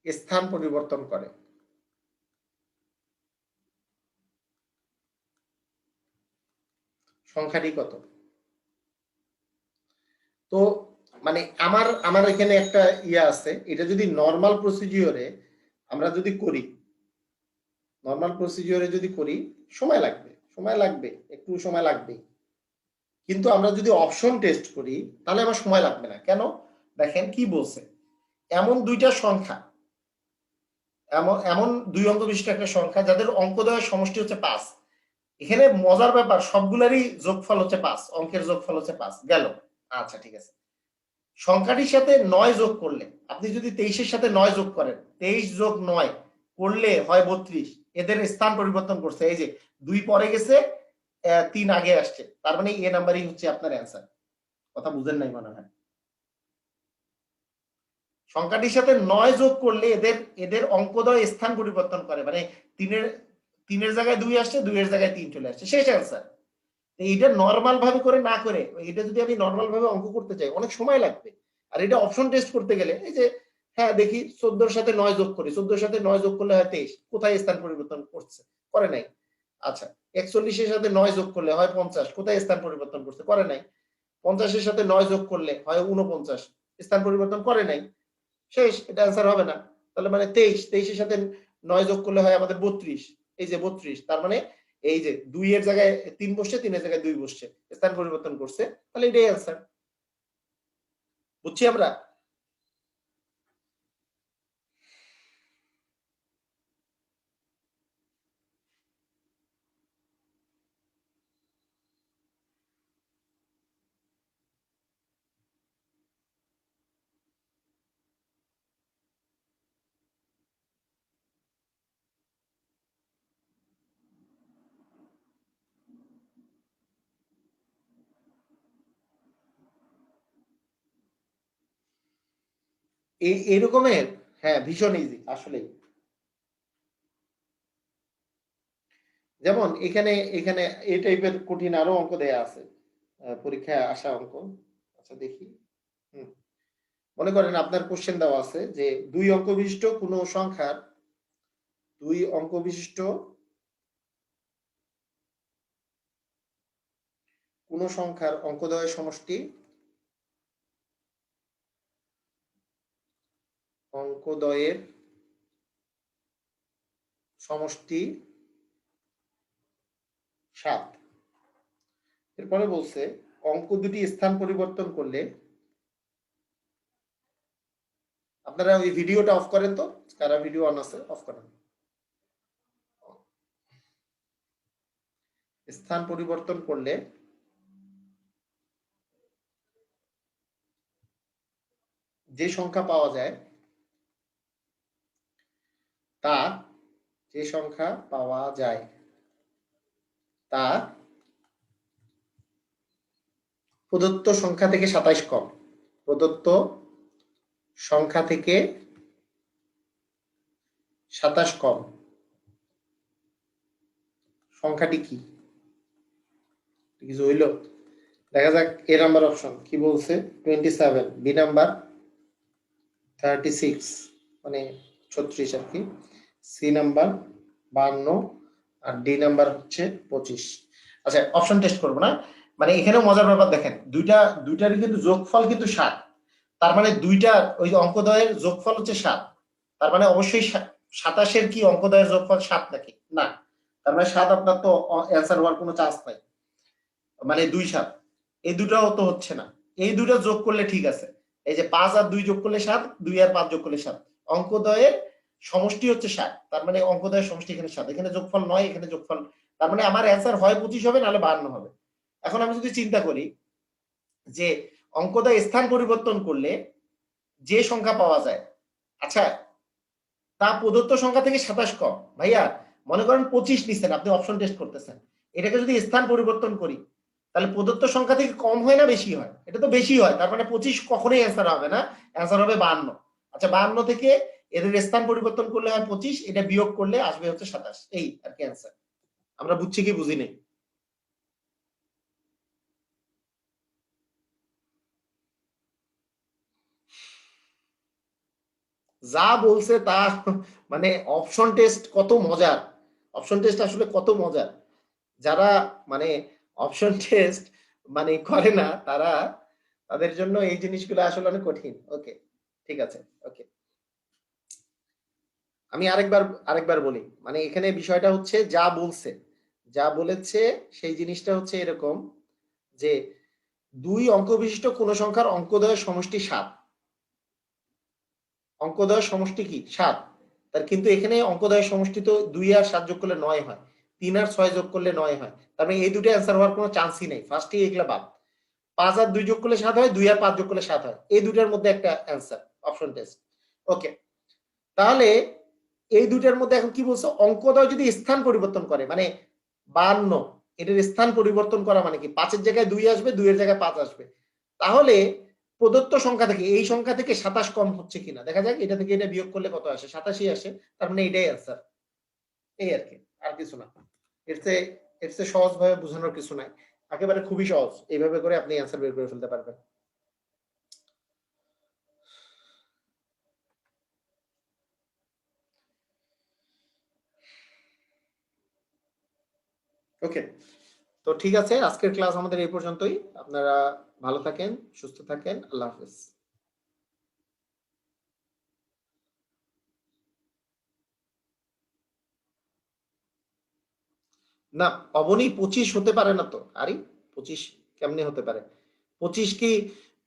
স্থান পরিবর্তন করে। সংখ্যাটি কত? তো মানে আমার এখানে একটা ইয়া আছে, এটা যদি নরমাল প্রসিডিওরে আমরা যদি করি, সময় লাগবে, সময় লাগবে, একটু সময় লাগবে। কিন্তু আমরা যদি অপশন টেস্ট করি তাহলে আমার সময় লাগবে না। কেন? দেখেন কি বলছে, এমন দুইটা সংখ্যা, এমন দুই অঙ্ক বিশিষ্ট একটা সংখ্যা যাদের অঙ্কদ্বয়ের সমষ্টি হচ্ছে 5। এখানে মজার ব্যাপার, সবগুলারই যোগফল হচ্ছে 5, অঙ্কের যোগফল হচ্ছে 5 গেল। আচ্ছা ঠিক আছে, সংখ্যাটির সাথে 9 যোগ করলে, আপনি যদি 23-এর সাথে 9 যোগ করেন, 23 যোগ 9 করলে হয় 32। এদের স্থান পরিবর্তন করছে, এই যে 2 পরে গেছে, 3 আগে আসছে, তার মানে এ নাম্বারই হচ্ছে আপনার অ্যান্সার। কথা বুঝেন নাই মনে হয়। সংখ্যাটির সাথে 9 যোগ করলে এদের অঙ্কদ্বয় স্থান পরিবর্তন করে, মানে 3-এর জায়গায় 2 আসছে, 2-এর জায়গায় 3 চলে আসছে, শেষ অ্যান্সার। এইটা নর্মাল ভাবে করে না করে, এটা যদি আমি নর্মাল ভাবে অঙ্ক করতে চাই অনেক সময় লাগবে। আর এটা অপশন টেস্ট করতে গেলে এই যে, হ্যাঁ দেখি 14-এর সাথে 9 যোগ করি, 14-এর সাথে 9 যোগ করলে হয় 23, কোথায় স্থান পরিবর্তন করছে? করে নাই। আচ্ছা 41-এর সাথে 9 যোগ করলে হয় 50, কোথায় স্থান পরিবর্তন করছে? করে নাই। 50-এর সাথে 9 যোগ করলে হয় 49, স্থান পরিবর্তন করে নাই, শেষ, এটা অ্যান্সার হবে না। তাহলে মানে 23-এর সাথে 9 যোগ করলে হয় আমাদের 32, এই যে 32, তার মানে এই যে 2 এর জায়গায় 3 বসছে, 3 এর জায়গায় 2 বসছে, স্থান পরিবর্তন করছে, তাহলে এটাই অ্যান্সার। বুঝছি আমরা? এই রকমের, হ্যাঁ ভীষণ ইজি আসলে। যেমন এখানে এখানে এই টাইপের কঠিন আরো অঙ্ক দেয়া আছে, পরীক্ষায় আসা অঙ্ক। আচ্ছা দেখি, মনে করেন আপনার কোশ্চেন দেওয়া আছে যে 2 অঙ্ক বিশিষ্ট কোন সংখ্যার, 2 অঙ্ক বিশিষ্ট কোন সংখ্যার অঙ্কদ্বয়ের সমষ্টি, অঙ্কদ্বয়ের সমষ্টি 7। এরপরে বলছে অঙ্ক দুটি স্থান পরিবর্তন করলে, আপনারা ওই ভিডিওটা অফ করেন তো, কারা ভিডিও অন আছে অফ করেন। স্থান পরিবর্তন করলে যে সংখ্যা পাওয়া যায় তা, যে সংখ্যা পাওয়া যায় তা প্রদত্ত সংখ্যা থেকে 27 কম, প্রদত্ত সংখ্যা থেকে 27 কম সংখ্যাটি কি? কিছু হইল? দেখা যাক এ নাম্বার অপশন কি বলছে, 27, বি নাম্বার 36 মানে 36 আর কি, সি নাম্বার 52, আর ডি নাম্বার হচ্ছে 25। আচ্ছা অপশন টেস্ট করবো না, মানে এখানেও মজার ব্যাপার দেখেন, দুইটারই কিন্তু যোগফল কিন্তু 7, তার মানে দুইটার ওই অঙ্কদ্বয়ের যোগফল হচ্ছে 7, তার মানে অবশ্যই 27-এর কি অঙ্কদ্বয়ের যোগফল 7 নাকি? না, তার মানে 7 আপনার তো অ্যান্সার হওয়ার কোনো চান্স নাই, মানে 2-7, এই দুটাও তো হচ্ছে না। এই দুটো যোগ করলে ঠিক আছে, এই যে 5 আর 2 যোগ করলে 7, 2 আর 5 যোগ করলে 7, অঙ্কদ্বয়ের সমষ্টি হচ্ছে 7, তার মানে অঙ্কদ্বয়ের সমষ্টি এখানে 7, এখানে যোগফল 9, এখানে যোগফল, তার মানে আমার অ্যান্সার হয় 25 হবে, নাহলে 52 হবে। এখন আমি যদি চিন্তা করি যে অঙ্কদ্বয় স্থান পরিবর্তন করলে যে সংখ্যা পাওয়া যায়, আচ্ছা তা প্রদত্ত সংখ্যা থেকে 27 কম, ভাইয়া মনে করেন 25 নিচ্ছেন, আপনি অপশন টেস্ট করতেছেন, এটাকে যদি স্থান পরিবর্তন করি তাহলে প্রদত্ত সংখ্যা থেকে কম হয় না বেশি হয়? এটা তো বেশি হয়, তার মানে 25 কখনোই অ্যান্সার হবে না, অ্যান্সার হবে 52। আচ্ছা 52 থেকে এদের স্থান পরিবর্তন করলে হয় 25, এটা বিয়োগ করলে আসবে হচ্ছে 27, এই আর কি অ্যান্সার। আমরা বুঝছি কি বুঝি নাই? যা বলছে তা, মানে অপশন টেস্ট কত মজার, অপশন টেস্ট আসলে কত মজার, যারা মানে অপশন টেস্ট মানে করে না তারা, তাদের জন্য এই জিনিসগুলো আসলে অনেক কঠিন। ওকে ঠিক আছে, ওকে আমি আরেকবার বলি, মানে এখানে বিষয়টা হচ্ছে যা বলছে, যা বলেছে সেই জিনিসটা হচ্ছে এরকম যে 2 অঙ্ক বিশিষ্ট কোন সংখ্যার অঙ্কদ্বয়ের সমষ্টি 7। অঙ্কদ্বয়ের সমষ্টি কি 7। তার কিন্তু এখানে অঙ্কদ্বয়ের সমষ্টি তো 2 আর 7 যোগ করলে 9 হয়, 3 আর 6 যোগ করলে 9 হয়। তার মানে এই দুটো অ্যান্সার হওয়ার কোনো চান্সই নেই, ফার্স্টে এগুলা বাদ। 5 আর 2 যোগ করলে 7 হয়, 2 আর 5 যোগ করলে 7 হয়, এই দুটার মধ্যে একটা অ্যান্সার, অপশন টেস্ট। ওকে, তাহলে এই দুটার মধ্যে এখন কি বলছো, অঙ্কদ্বয় যদি স্থান পরিবর্তন করে, মানে 52 এটার স্থান পরিবর্তন করা মানে কি 5 এর জায়গায় 2 আসবে, 2 এর জায়গায় 5 আসবে, তাহলে প্রদত্ত সংখ্যা থেকে এই সংখ্যা থেকে 27 কম হচ্ছে কিনা দেখা যাক। এটা থেকে এটা বিয়োগ করলে কত আসে, 87 আসে, তার মানে এটাই অ্যান্সার। এই আর কি, আর কিছু না। এর চেয়ে সহজ ভাবে বোঝানোর কিছু নাই, একেবারে খুবই সহজ, এইভাবে করে আপনি অ্যান্সার বের করে ফেলতে পারবেন। ওকে, তো ঠিক আছে, আজকের ক্লাস আমাদের এই পর্যন্তই। আপনারা ভালো থাকেন, সুস্থ থাকেন, আল্লাহ হাফেজ। না, অবনী 25 হতে পারে না তো, আরে 25 কেমনে হতে পারে? 25 কি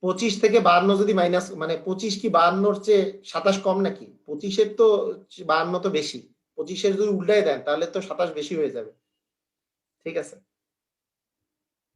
25 থেকে 52 যদি মাইনাস, মানে 25 কি 52 চেয়ে 27 কম নাকি? 25 তো 52 তো বেশি, 25 যদি উল্টায় দেন তাহলে তো 27 বেশি হয়ে যাবে। ঠিক আছে।